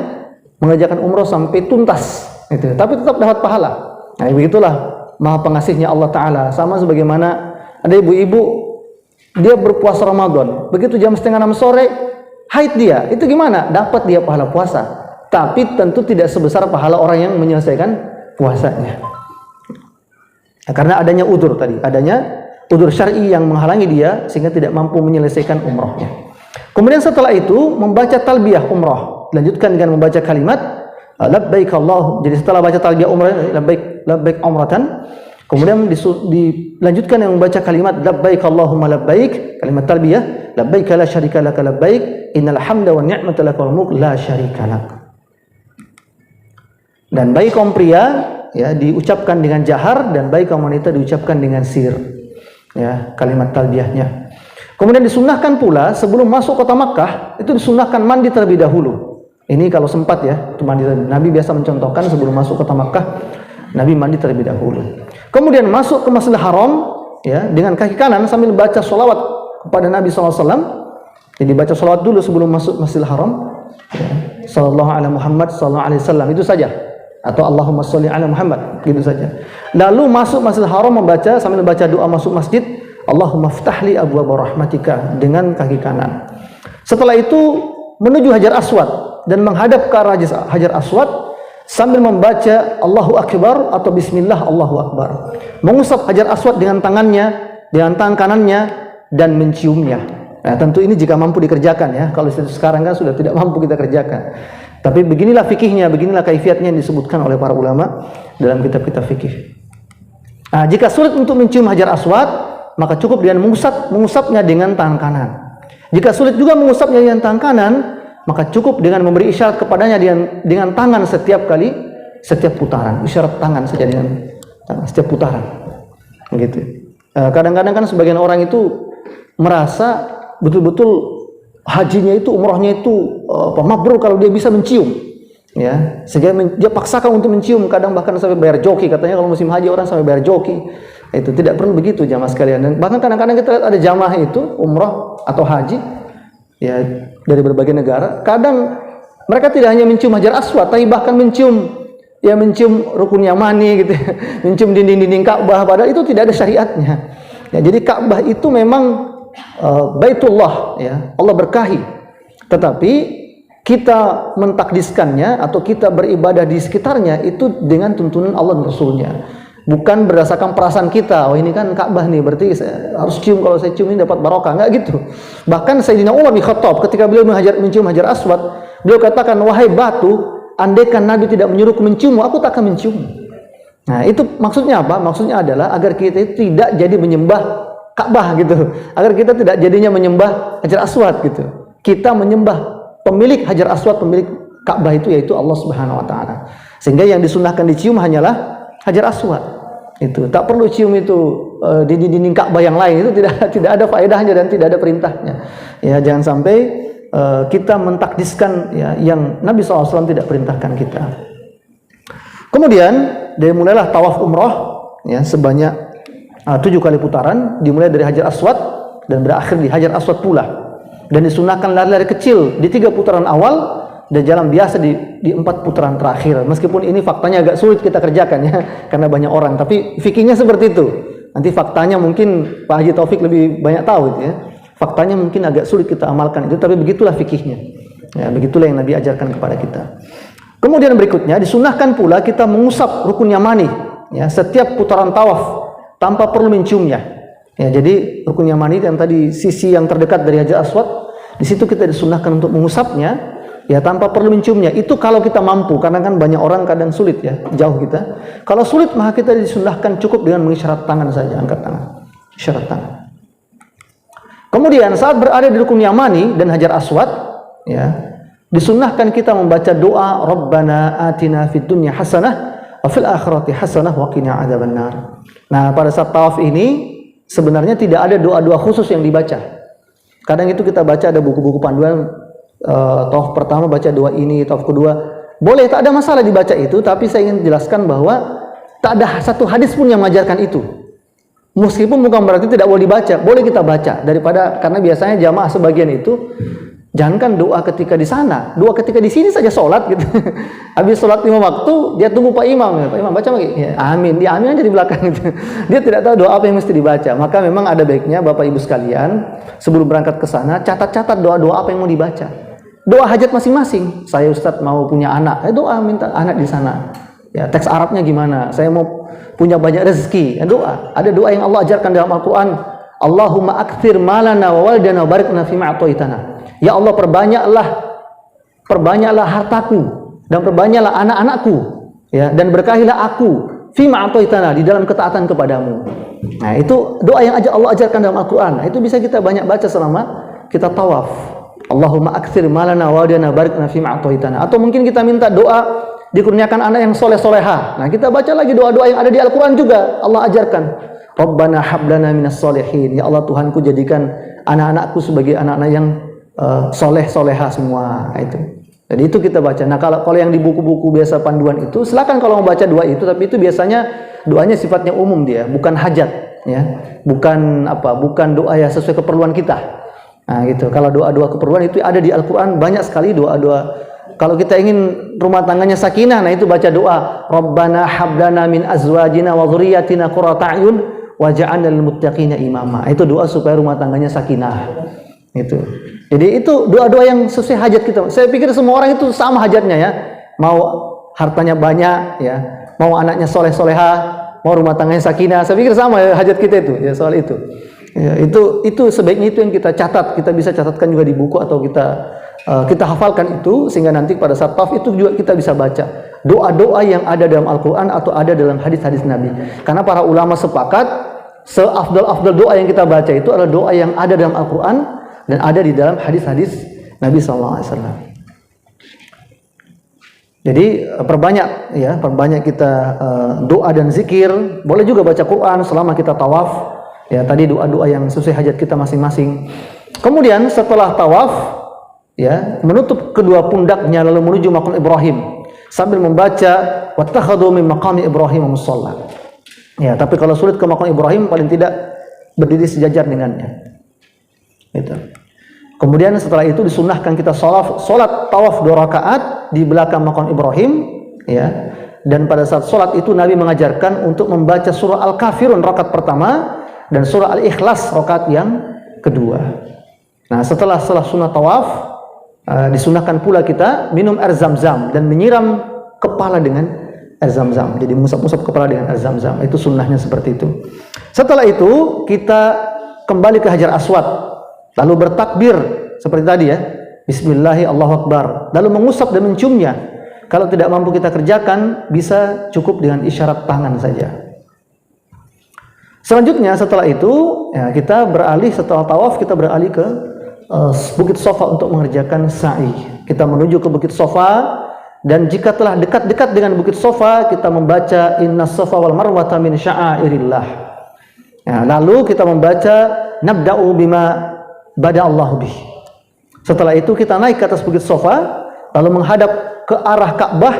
mengerjakan umroh sampai tuntas, gitu. Tapi tetap dapat pahala. Nah, begitulah Maha Pengasihnya Allah Ta'ala. Sama sebagaimana ada ibu-ibu, dia berpuasa Ramadan, begitu jam 5:30 sore haid dia, itu gimana? Dapat dia pahala puasa, tapi tentu tidak sebesar pahala orang yang menyelesaikan puasanya. Nah, karena adanya udzur tadi, adanya udzur syar'i yang menghalangi dia sehingga tidak mampu menyelesaikan umrohnya. Kemudian setelah itu membaca talbiyah umroh, lanjutkan dengan membaca kalimat labbaik Allah. Jadi setelah baca talbiyah umrah, labbaik umratan, kemudian dilanjutkan yang membaca kalimat labbaik Allahumma labbaik, kalimat talbiyah, labbaik la syarika laka labbaik, innal hamda wan ni'mata laka wal mulk la syarika lak. Dan bagi kaum pria, ya, diucapkan dengan jahar, dan bagi kaum wanita diucapkan dengan sir, ya, kalimat talbiyahnya. Kemudian disunnahkan pula sebelum masuk kota Makkah itu disunnahkan mandi terlebih dahulu. Ini kalau sempat, ya, mandi. Nabi biasa mencontohkan sebelum masuk kota Makkah, Nabi mandi terlebih dahulu. Kemudian masuk ke Masjidil Haram, ya, dengan kaki kanan sambil baca sholawat kepada Nabi SAW. Jadi baca sholawat dulu sebelum masuk Masjidil Haram, ya, Sallallahu alaihi Muhammad Sallallahu alaihi wasallam, itu saja. Atau Allahumma sholli ala Muhammad, gitu saja. Lalu masuk Masjidil Haram membaca sambil baca doa masuk masjid, Allahumma ftahli abwaaba rahmatika, dengan kaki kanan. Setelah itu menuju Hajar Aswad dan menghadap ke arah Hajar Aswad sambil membaca Allahu Akbar atau Bismillah Allahu Akbar. Mengusap Hajar Aswad dengan tangannya, dengan tangan kanannya, dan menciumnya. Nah, tentu ini jika mampu dikerjakan, ya. Kalau sekarang kan sudah tidak mampu kita kerjakan. Tapi beginilah fikihnya, beginilah kaifiatnya yang disebutkan oleh para ulama dalam kitab-kitab fikih. Nah, jika sulit untuk mencium Hajar Aswad, maka cukup dengan mengusapnya dengan tangan kanan. Jika sulit juga mengusapnya dengan tangan kanan, maka cukup dengan memberi isyarat kepadanya dengan tangan setiap putaran. Isyarat tangan saja dengan tangan setiap putaran. Begitu. Kadang-kadang kan sebagian orang itu merasa betul-betul hajinya itu, umrohnya itu mabrur kalau dia bisa mencium, ya. Sehingga dia paksakan untuk mencium, kadang bahkan sampai bayar joki. Katanya kalau musim haji orang sampai bayar joki. Itu tidak perlu begitu, jamaah sekalian. Dan bahkan kadang-kadang kita lihat ada jamaah itu umroh atau haji, ya, dari berbagai negara. Kadang mereka tidak hanya mencium Hajar Aswad, tapi bahkan mencium rukun Yamani, gitu, mencium dinding-dinding Ka'bah, padahal itu tidak ada syariatnya. Ya, jadi Ka'bah itu memang Baitullah, ya, Allah berkahi. Tetapi kita mentakdiskannya atau kita beribadah di sekitarnya itu dengan tuntunan Allah dan Rasulnya, bukan berdasarkan perasaan kita. Oh, ini kan Ka'bah nih, berarti saya harus cium, kalau saya cium ini dapat barokah. Enggak gitu. Bahkan Sayyidina Umar bin Khattab ketika beliau mencium Hajar Aswad, beliau katakan, wahai batu, andaikan Nabi tidak menyuruhku menciummu, aku tak akan mencium. Nah, itu maksudnya apa? Maksudnya adalah agar kita tidak jadi menyembah Ka'bah, gitu. Agar kita tidak jadinya menyembah Hajar Aswad, gitu. Kita menyembah pemilik Hajar Aswad, pemilik Ka'bah itu, yaitu Allah Subhanahu wa taala. Sehingga yang disunahkan dicium hanyalah Hajar Aswad. Itu tak perlu cium itu dinding Ka'bah yang lain, itu tidak ada faedahnya dan tidak ada perintahnya. Ya, jangan sampai kita mentakdiskan, ya, yang Nabi SAW tidak perintahkan kita. Kemudian mulailah tawaf umroh, ya, sebanyak 7 kali putaran, dimulai dari Hajar Aswad dan berakhir di Hajar Aswad pula. Dan disunahkan lari-lari kecil di 3 putaran awal dan jalan biasa di 4 putaran terakhir. Meskipun ini faktanya agak sulit kita kerjakan ya, karena banyak orang. Tapi fikihnya seperti itu. Nanti faktanya mungkin Pak Haji Taufik lebih banyak tahu itu ya. Faktanya mungkin agak sulit kita amalkan itu, tapi begitulah fikihnya. Ya, begitulah yang Nabi ajarkan kepada kita. Kemudian berikutnya disunahkan pula kita mengusap rukun yamani ya, setiap putaran tawaf tanpa perlu menciumnya. Ya, jadi rukun yamani yang tadi sisi yang terdekat dari Hajar Aswad, di situ kita disunahkan untuk mengusapnya. Ya, tanpa perlu menciumnya. Itu kalau kita mampu, karena kan banyak orang kadang sulit ya, jauh kita. Kalau sulit maka kita disunahkan cukup dengan mengisyarat tangan saja, angkat tangan, isyarat tangan. Kemudian saat berada di rukun yamani dan Hajar Aswad, ya, disunahkan kita membaca doa Rabbana atina fid dunya hasanah wa fil akhirati hasanah wa qina adzabannar. Nah, pada saat tawaf ini sebenarnya tidak ada doa-doa khusus yang dibaca. Kadang itu kita baca ada buku-buku panduan. Tawaf pertama baca doa ini, tawaf kedua boleh, tak ada masalah dibaca itu, tapi saya ingin jelaskan bahwa tak ada satu hadis pun yang mengajarkan itu. Meskipun bukan berarti tidak boleh dibaca, boleh kita baca daripada, karena biasanya jamaah sebagian itu jangankan doa ketika di sana, doa ketika di sini saja sholat gitu. Habis sholat 5 waktu dia tunggu Pak Imam, ya, Pak Imam baca lagi, ya, amin, dia amin aja di belakang gitu. Dia tidak tahu doa apa yang mesti dibaca. Maka memang ada baiknya Bapak Ibu sekalian sebelum berangkat ke sana catat-catat doa-doa apa yang mau dibaca. Doa hajat masing-masing. Saya Ustadz mau punya anak, doa minta anak di sana. Ya, teks Arabnya gimana? Saya mau punya banyak rezeki, doa. Ada doa yang Allah ajarkan dalam Al-Quran. Allahumma akthir malana wa waldana wa barik lana fima a'taitana. Ya Allah, perbanyaklah hartaku dan perbanyaklah anak-anakku, ya, dan berkahilah aku fima a'taitana, di dalam ketaatan kepadamu. Nah, itu doa yang Allah ajarkan dalam Al-Quran. Nah, itu bisa kita banyak baca selama kita tawaf. Allahumma akthir malana wa waldana barik lana fima a'taitana. Atau mungkin kita minta doa dikurniakan anak yang soleh-soleha. Nah, kita baca lagi doa-doa yang ada di Al-Quran juga. Allah ajarkan. Rabbana hablana minas solihin. Ya Allah, Tuhanku jadikan anak-anakku sebagai anak-anak yang soleh-soleha semua. Nah, itu. Jadi itu kita baca. Nah, kalau yang di buku-buku biasa panduan itu, silakan kalau mau baca doa itu, tapi itu biasanya doanya sifatnya umum dia, bukan hajat, ya. Bukan doa yang sesuai keperluan kita. Nah, gitu. Kalau doa-doa keperluan itu ada di Al-Quran, banyak sekali doa-doa. Kalau kita ingin rumah tangganya sakinah, nah itu baca doa Rabbana hablana min azwajina wa dzurriyyatina qurrata a'yun waj'alna lil muttaqina imama. Itu doa supaya rumah tangganya sakinah. Itu. Jadi itu doa-doa yang sesuai hajat kita. Saya pikir semua orang itu sama hajatnya ya. Mau hartanya banyak ya, mau anaknya soleh-soleha, mau rumah tangganya sakinah. Saya pikir sama ya, hajat kita itu ya, soal itu. Ya, itu sebaiknya itu yang kita catat, kita bisa catatkan juga di buku atau kita hafalkan itu, sehingga nanti pada saat tawaf itu juga kita bisa baca doa-doa yang ada dalam Al-Quran atau ada dalam hadis-hadis Nabi. Karena para ulama sepakat seafdal doa yang kita baca itu adalah doa yang ada dalam Al-Quran dan ada di dalam hadis-hadis Nabi SAW. Jadi perbanyak kita doa dan zikir. Boleh juga baca Quran selama kita tawaf. Ya, tadi doa-doa yang sesuai hajat kita masing-masing. Kemudian setelah tawaf, ya, menutup kedua pundaknya lalu menuju maqam Ibrahim sambil membaca wattakhadhu min maqami Ibrahim musalla. Ya, tapi kalau sulit ke maqam Ibrahim paling tidak berdiri sejajar dengannya. Gitu. Kemudian setelah itu disunahkan kita salat tawaf 2 rakaat di belakang maqam Ibrahim, ya. Dan pada saat salat itu Nabi mengajarkan untuk membaca surah Al-Kafirun rakaat pertama dan surah Al-Ikhlas rakaat yang kedua. Nah, setelah sunnah tawaf, disunahkan pula kita minum air zam-zam dan menyiram kepala dengan air zam-zam. Jadi mengusap-usap kepala dengan air zam-zam. Itu sunnahnya seperti itu. Setelah itu kita kembali ke Hajar Aswad, lalu bertakbir seperti tadi ya, Bismillahi Allahu Akbar, lalu mengusap dan menciumnya. Kalau tidak mampu kita kerjakan, bisa cukup dengan isyarat tangan saja. Selanjutnya setelah itu, ya, kita beralih setelah tawaf, kita beralih ke Bukit Sofa untuk mengerjakan sa'i. Kita menuju ke Bukit Sofa, dan jika telah dekat-dekat dengan Bukit Sofa, kita membaca Inna Safa wal Marwata min sya'airillah. Ya, lalu kita membaca Nabda'u bima bada Allahu bih. Setelah itu kita naik ke atas Bukit Sofa, lalu menghadap ke arah Ka'bah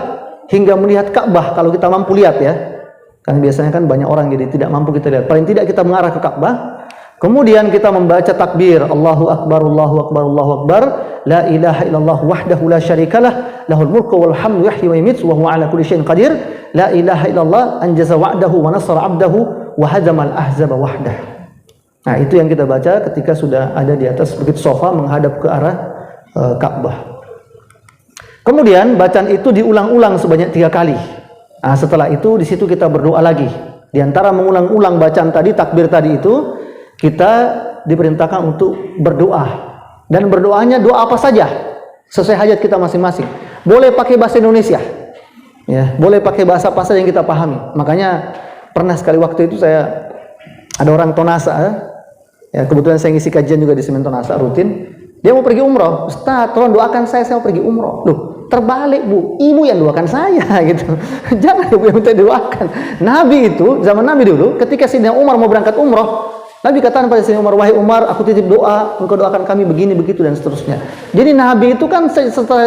hingga melihat Ka'bah kalau kita mampu lihat ya. Karena biasanya kan banyak orang jadi tidak mampu kita lihat. Paling tidak kita mengarah ke Ka'bah. Kemudian kita membaca takbir, Allahu Akbar, Allahu Akbar, Allahu Akbar, la ilaha illallah wahdahu la syarikalah, lahul mulku wal hamdu yuhyi wa yumiitu wa huwa ala kulli syai'in qadir, la ilaha illallah anjaza wa'dahu wa nasara 'abdahu wa hadamal ahzaba wahdah. Nah, itu yang kita baca ketika sudah ada di atas bukit Safa menghadap ke arah Ka'bah. Kemudian bacaan itu diulang-ulang sebanyak 3 kali. Nah, setelah itu di situ kita berdoa lagi. Di antara mengulang-ulang bacaan tadi, takbir tadi itu, kita diperintahkan untuk berdoa, dan berdoanya doa apa saja sesuai hajat kita masing-masing. Boleh pakai bahasa Indonesia, ya, boleh pakai bahasa apa saja yang kita pahami. Makanya pernah sekali waktu itu saya ada orang Tonasa, ya, kebetulan saya ngisi kajian juga di Semen Tonasa rutin. Dia mau pergi umroh, Ustaz tolong doakan saya mau pergi umroh. Loh, terbalik Bu, ibu yang doakan saya gitu. Jangan ibu yang minta doakan. Nabi itu, zaman Nabi dulu, ketika Sayyidina Umar mau berangkat umroh, Nabi katakan pada Sayyidina Umar, wahai Umar, aku titip doa, engkau doakan kami begini, begitu, dan seterusnya. Jadi Nabi itu kan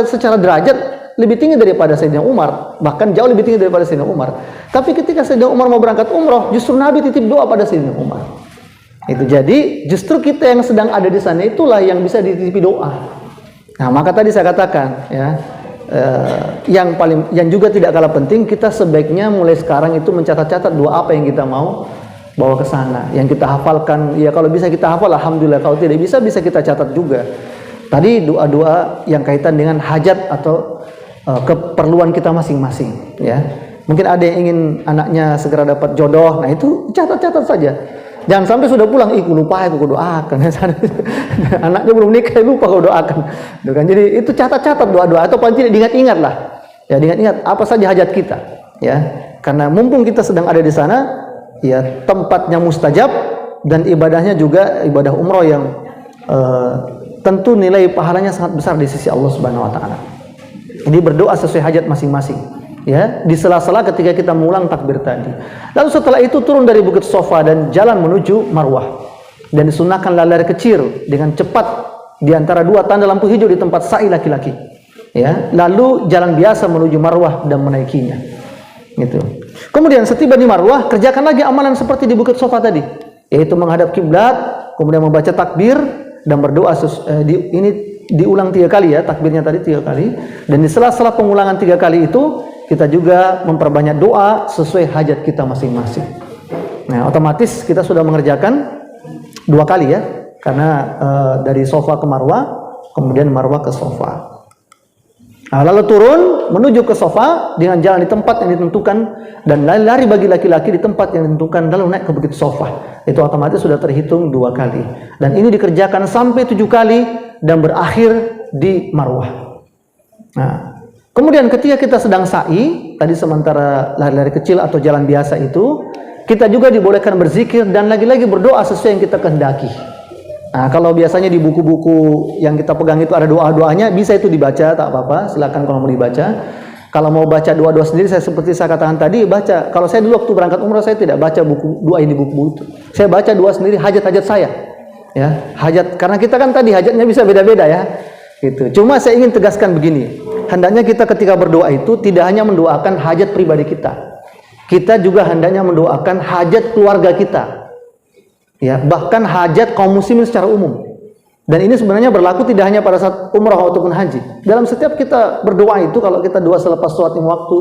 secara derajat lebih tinggi daripada Sayyidina Umar, bahkan jauh lebih tinggi daripada Sayyidina Umar. Tapi ketika Sayyidina Umar mau berangkat umroh, justru Nabi titip doa pada Sayyidina Umar. Itu jadi justru kita yang sedang ada di sana itulah yang bisa dititipi doa. Nah, maka tadi saya katakan, ya, yang juga tidak kalah penting, kita sebaiknya mulai sekarang itu mencatat-catat doa apa yang kita mau bawa ke sana, yang kita hafalkan. Ya, kalau bisa kita hafal, alhamdulillah. Kalau tidak bisa kita catat juga. Tadi doa-doa yang kaitan dengan hajat atau keperluan kita masing-masing, ya. Mungkin ada yang ingin anaknya segera dapat jodoh, nah itu catat-catat saja. Jangan sampai sudah pulang, lupa aku doakan. Anaknya belum nikah, lupa kau doakan. Jadi itu catat-catat doa-doa, atau paling tidak diingat-ingat lah. Ya, diingat-ingat apa saja hajat kita, ya. Karena mumpung kita sedang ada di sana, ya, tempatnya mustajab, dan ibadahnya juga ibadah umroh yang tentu nilai pahalanya sangat besar di sisi Allah Subhanahu wa taala. Jadi berdoa sesuai hajat masing-masing, ya, di sela-sela ketika kita mengulang takbir tadi. Lalu setelah itu turun dari bukit Safa dan jalan menuju Marwah, dan disunahkan lari kecil dengan cepat di antara 2 tanda lampu hijau di tempat sa'i laki-laki, ya. Lalu jalan biasa menuju Marwah dan menaikinya, gitu. Kemudian setiba di Marwah, kerjakan lagi amalan seperti di bukit Safa tadi, yaitu menghadap kiblat, kemudian membaca takbir dan berdoa. Ini diulang 3 kali, ya, takbirnya tadi 3 kali, dan di sela-sela pengulangan 3 kali itu kita juga memperbanyak doa sesuai hajat kita masing-masing. Nah, otomatis kita sudah mengerjakan 2 kali, ya, karena dari Safa ke Marwah, kemudian Marwah ke Safa. Nah, lalu turun menuju ke Safa dengan jalan di tempat yang ditentukan, dan lari bagi laki-laki di tempat yang ditentukan, lalu naik ke bukit Safa. Itu otomatis sudah terhitung 2 kali. Dan ini dikerjakan sampai 7 kali dan berakhir di Marwah. Nah, kemudian ketika kita sedang sa'i, tadi sementara lari-lari kecil atau jalan biasa itu, kita juga dibolehkan berzikir dan lagi-lagi berdoa sesuai yang kita kehendaki. Nah, kalau biasanya di buku-buku yang kita pegang itu ada doa-doanya, bisa itu dibaca, tak apa-apa, silakan kalau mau dibaca. Kalau mau baca doa-doa sendiri, seperti saya katakan tadi, baca. Kalau saya dulu waktu berangkat umrah, saya tidak baca buku doa ini, buku itu. Saya baca doa sendiri, hajat-hajat saya, ya, hajat. Karena kita kan tadi hajatnya bisa beda-beda, ya, gitu. Cuma saya ingin tegaskan begini, hendaknya kita ketika berdoa itu tidak hanya mendoakan hajat pribadi kita, kita juga hendaknya mendoakan hajat keluarga kita, ya, bahkan hajat kaum muslimin secara umum. Dan ini sebenarnya berlaku tidak hanya pada saat umrah ataupun haji. Dalam setiap kita berdoa itu, kalau kita doa selepas sholat 5 waktu,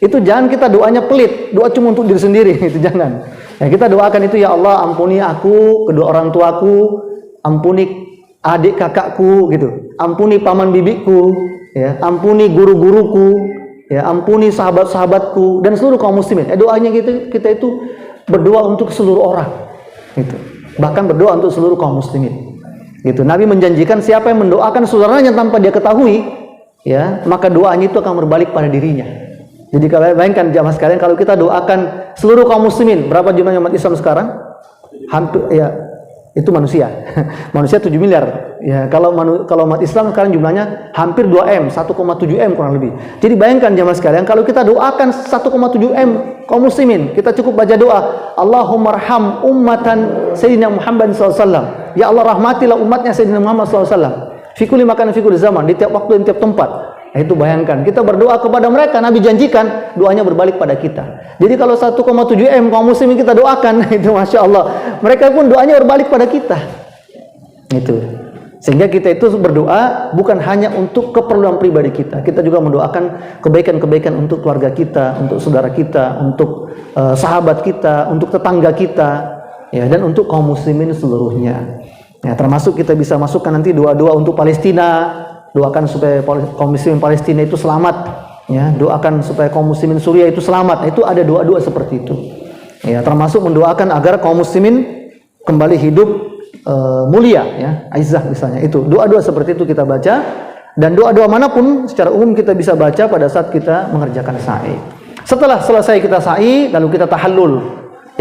itu jangan kita doanya pelit, doa cuma untuk diri sendiri, itu jangan. Ya, kita doakan itu, ya Allah ampuni aku, kedua orang tuaku, ampuni adik kakakku, gitu, ampuni paman bibiku, ya, ampuni guru-guruku, ya, ampuni sahabat-sahabatku, dan seluruh kaum muslimin. Doanya kita itu berdoa untuk seluruh orang, gitu. Bahkan berdoa untuk seluruh kaum muslimin. Gitu. Nabi menjanjikan siapa yang mendoakan saudaranya tanpa dia ketahui, ya, maka doanya itu akan berbalik pada dirinya. Jadi kalau bayangkan jamaah sekalian, kalau kita doakan seluruh kaum muslimin, berapa jumlahnya umat Islam sekarang? Hampir, ya, itu manusia. Manusia 7 miliar. Ya, kalau umat Islam sekarang jumlahnya hampir 2M, 1,7 M kurang lebih. Jadi bayangkan jamaah sekalian, kalau kita doakan 1,7 M kaum muslimin, kita cukup baca doa, Allahummarham ummatan Sayyidina Muhammad SAW. Ya Allah, rahmatilah umatnya Sayyidina Muhammad SAW. Fi kulli makan fi kulli zaman, di tiap waktu, di tiap tempat. Itu bayangkan, kita berdoa kepada mereka, Nabi janjikan doanya berbalik pada kita. Jadi kalau 1,7 M kaum muslimin kita doakan, itu Masya Allah, mereka pun doanya berbalik pada kita. Itu. Sehingga kita itu berdoa bukan hanya untuk keperluan pribadi kita. Kita juga mendoakan kebaikan-kebaikan untuk keluarga kita, untuk saudara kita, untuk sahabat kita, untuk tetangga kita, ya, dan untuk kaum muslimin seluruhnya. Ya, termasuk kita bisa masukkan nanti doa-doa untuk Palestina. Doakan supaya kaum muslimin Palestina itu selamat, ya. Doakan supaya kaum muslimin Suriah itu selamat. Itu ada doa-doa seperti itu. Ya, termasuk mendoakan agar kaum muslimin kembali hidup mulia, ya, aizzah misalnya. Itu doa-doa seperti itu kita baca, dan doa-doa manapun secara umum kita bisa baca pada saat kita mengerjakan sa'i. Setelah selesai kita sa'i, lalu kita tahallul.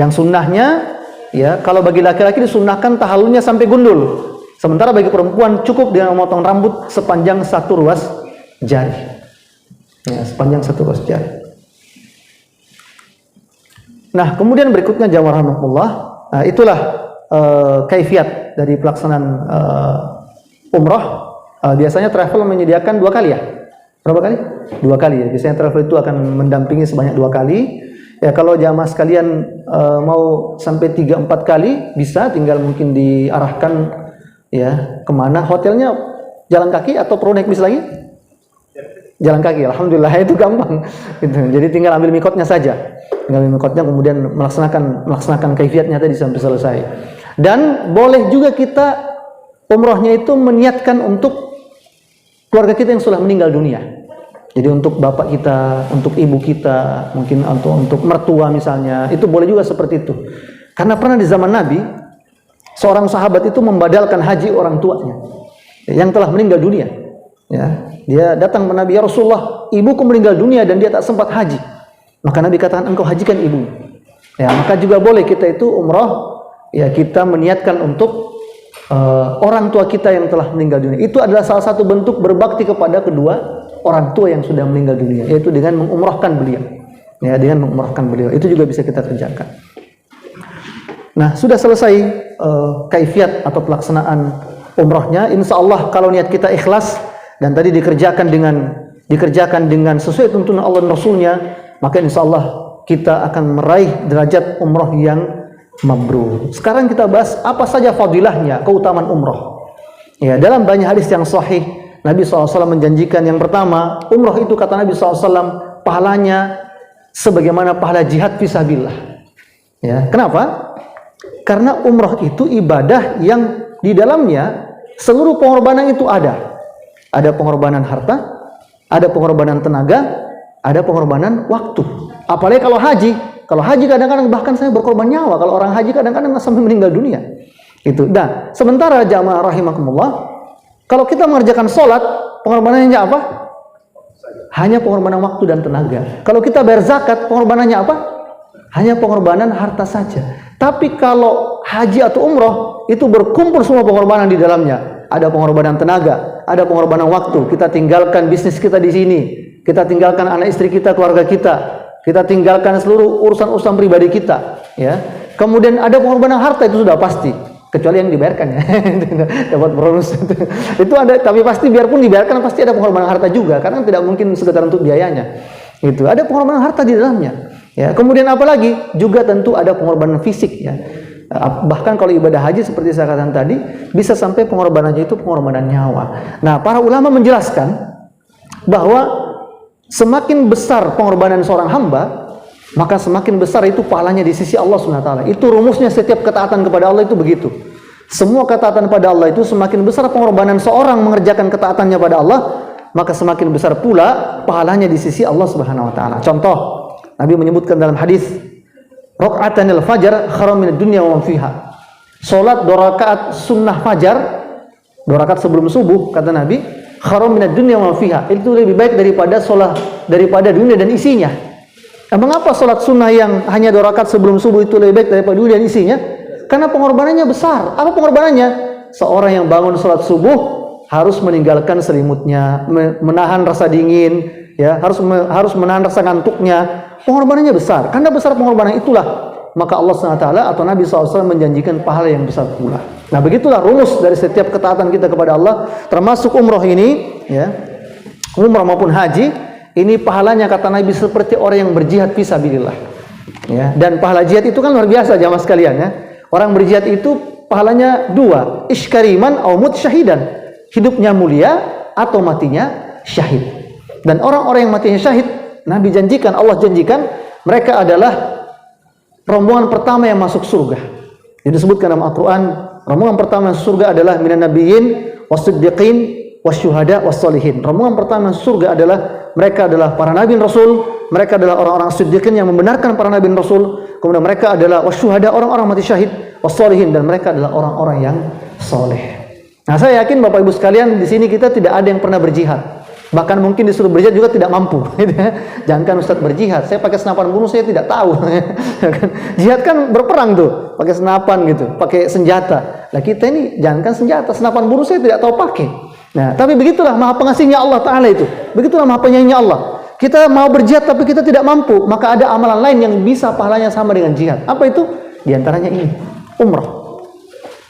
Yang sunnahnya, ya, kalau bagi laki-laki disunnahkan tahallulnya sampai gundul. Sementara bagi perempuan cukup dengan memotong rambut sepanjang 1 ruas jari. Ya, sepanjang 1 ruas jari. Nah, kemudian berikutnya jamaah rahmatullah, itulah kaifiat dari pelaksanaan umrah. Biasanya travel menyediakan 2 kali, ya. Berapa kali? 2 kali, ya. Biasanya travel itu akan mendampingi sebanyak 2 kali. Ya, kalau jamaah sekalian mau sampai 3-4 kali bisa, tinggal mungkin diarahkan, ya, kemana. Hotelnya jalan kaki atau perlu naik bis lagi? Jalan kaki, alhamdulillah, itu gampang gitu. Jadi tinggal ambil mikotnya saja, tinggal ambil mikotnya, kemudian melaksanakan kaifiatnya tadi sampai selesai. Dan boleh juga kita umrohnya itu meniatkan untuk keluarga kita yang sudah meninggal dunia. Jadi untuk bapak kita, untuk ibu kita, mungkin untuk mertua misalnya, itu boleh juga seperti itu. Karena pernah di zaman Nabi, seorang sahabat itu membadalkan haji orang tuanya yang telah meninggal dunia. Ya, dia datang ke Nabi, ya Rasulullah, ibuku meninggal dunia dan dia tak sempat haji. Maka Nabi katakan, engkau hajikan ibu. Ya, maka juga boleh kita itu umrah, ya, kita meniatkan untuk orang tua kita yang telah meninggal dunia. Itu adalah salah satu bentuk berbakti kepada kedua orang tua yang sudah meninggal dunia, yaitu dengan mengumrahkan beliau. Ya, dengan mengumrahkan beliau. Itu juga bisa kita kerjakan. Nah, sudah selesai kaifiat atau pelaksanaan umrahnya. Insya Allah kalau niat kita ikhlas dan tadi dikerjakan dengan sesuai tuntunan Allah dan Rasulnya, maka insya Allah kita akan meraih derajat umrah yang mabrur. Sekarang kita bahas apa saja fadilahnya, keutamaan umrah. Ya, dalam banyak hadis yang sahih, Nabi SAW menjanjikan yang pertama, umrah itu kata Nabi SAW pahalanya sebagaimana pahala jihad fisabilillah. Ya, kenapa? Karena umrah itu ibadah yang di dalamnya seluruh pengorbanan itu ada. Ada pengorbanan harta, ada pengorbanan tenaga, ada pengorbanan waktu. Apalagi kalau haji. Kalau haji kadang-kadang bahkan saya berkorban nyawa. Kalau orang haji kadang-kadang sampai meninggal dunia. Itu. Dan sementara jamaah rahimakumullah, kalau kita mengerjakan sholat, pengorbanannya apa? Hanya pengorbanan waktu dan tenaga. Kalau kita bayar zakat, pengorbanannya apa? Hanya pengorbanan harta saja. Tapi kalau haji atau umroh, itu berkumpul semua pengorbanan di dalamnya. Ada pengorbanan tenaga, ada pengorbanan waktu. Kita tinggalkan bisnis kita di sini, kita tinggalkan anak istri kita, keluarga kita tinggalkan seluruh urusan-urusan pribadi kita. Ya. Kemudian ada pengorbanan harta, itu sudah pasti. Kecuali yang dibayarkan, ya. Dapat bonus. Itu ada, tapi pasti biarpun dibayarkan pasti ada pengorbanan harta juga, karena tidak mungkin sekedar untuk biayanya. Itu ada pengorbanan harta di dalamnya. Ya, kemudian apalagi juga tentu ada pengorbanan fisik, ya. Bahkan kalau ibadah haji seperti saya katakan tadi, bisa sampai pengorbanannya itu pengorbanan nyawa. Nah, para ulama menjelaskan bahwa semakin besar pengorbanan seorang hamba, maka semakin besar itu pahalanya di sisi Allah SWT. Itu rumusnya setiap ketaatan kepada Allah itu begitu. Semua ketaatan pada Allah itu semakin besar pengorbanan seorang mengerjakan ketaatannya pada Allah, maka semakin besar pula pahalanya di sisi Allah Subhanahu wa taala. Contoh, Nabi menyebutkan dalam hadis, raq'atanil fajar khairum minad dunya wa ma fiha. Salat 2 rakaat sunnah fajar, 2 rakaat sebelum subuh, kata Nabi, khairum minad dunya wa ma fiha. Itu lebih baik daripada dunia dan isinya. Mengapa salat sunnah yang hanya 2 rakaat sebelum subuh itu lebih baik daripada dunia dan isinya? Karena pengorbanannya besar. Apa pengorbanannya? Seorang yang bangun salat subuh harus meninggalkan selimutnya, menahan rasa dingin, ya, harus menahan rasa ngantuknya. Pengorbanannya besar. Karena besar pengorbanan itulah, maka Allah SWT atau Nabi SAW menjanjikan pahala yang besar pula. Nah, begitulah rumus dari setiap ketaatan kita kepada Allah, termasuk umroh ini, ya. umrah maupun haji, ini pahalanya kata Nabi seperti orang yang berjihad fisabilillah. Ya, dan pahala jihad itu kan luar biasa jamaah sekalian ya. Orang berjihad itu pahalanya dua, iskariman au mut syahidan. Hidupnya mulia atau matinya syahid. Dan orang-orang yang matinya syahid, Nabi janjikan, Allah janjikan, mereka adalah rombongan pertama yang masuk surga. Jadi disebutkan dalam Al-Quran, rombongan pertama surga adalah minan nabiyyin was-siddiqin wasyuhada was-solihin. Rombongan pertama surga adalah mereka adalah para nabi dan rasul, mereka adalah orang-orang siddiqin yang membenarkan para nabi dan rasul, kemudian mereka adalah wasyuhada, orang-orang mati syahid, was-solihin, dan mereka adalah orang-orang yang soleh. Nah, saya yakin Bapak Ibu sekalian di sini kita tidak ada yang pernah berjihad. Bahkan mungkin disuruh berjihad juga tidak mampu. Jangankan Ustaz berjihad, saya pakai senapan bunuh saya tidak tahu. Jihad kan berperang tuh, pakai senapan gitu, pakai senjata. Nah kita ini jangankan senjata, senapan bunuh saya tidak tahu pakai. Nah, tapi begitulah maha pengasihnya Allah Ta'ala itu. Begitulah maha penyayangnya Allah. Kita mau berjihad tapi kita tidak mampu, maka ada amalan lain yang bisa pahalanya sama dengan jihad. Apa itu? Di antaranya ini, umrah.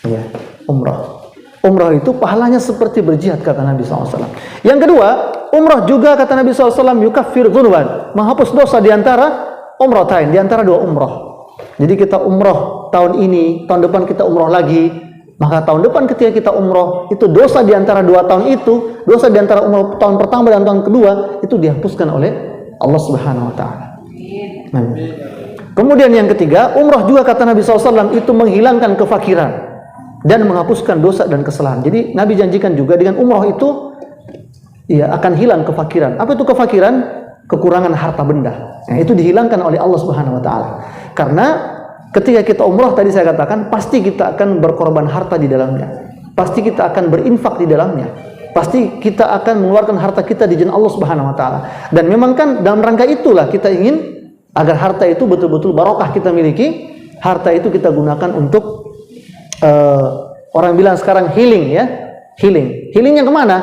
Ya, umrah. Umrah itu pahalanya seperti berjihad kata Nabi SAW. Yang kedua, umrah juga kata Nabi SAW yukaffir dzunuban, menghapus dosa di antara umratain, di antara dua umrah. Jadi kita umrah tahun ini, tahun depan kita umrah lagi, maka tahun depan ketika kita umrah, itu dosa di antara dua tahun itu, dosa di antara umrah tahun pertama dan tahun kedua, itu dihapuskan oleh Allah Subhanahu wa Ta'ala. Kemudian yang ketiga, umrah juga kata Nabi SAW itu menghilangkan kefakiran dan menghapuskan dosa dan kesalahan. Jadi Nabi janjikan juga dengan umrah itu ya akan hilang kefakiran. Apa itu kefakiran? Kekurangan harta benda. Nah, itu dihilangkan oleh Allah Subhanahu wa Ta'ala. Karena ketika kita umrah tadi saya katakan pasti kita akan berkorban harta di dalamnya. Pasti kita akan berinfak di dalamnya. Pasti kita akan mengeluarkan harta kita di jalan Allah Subhanahu wa Ta'ala. Dan memang kan dalam rangka itulah kita ingin agar harta itu betul-betul barokah kita miliki. Harta itu kita gunakan untuk orang bilang sekarang healing ya, healingnya kemana?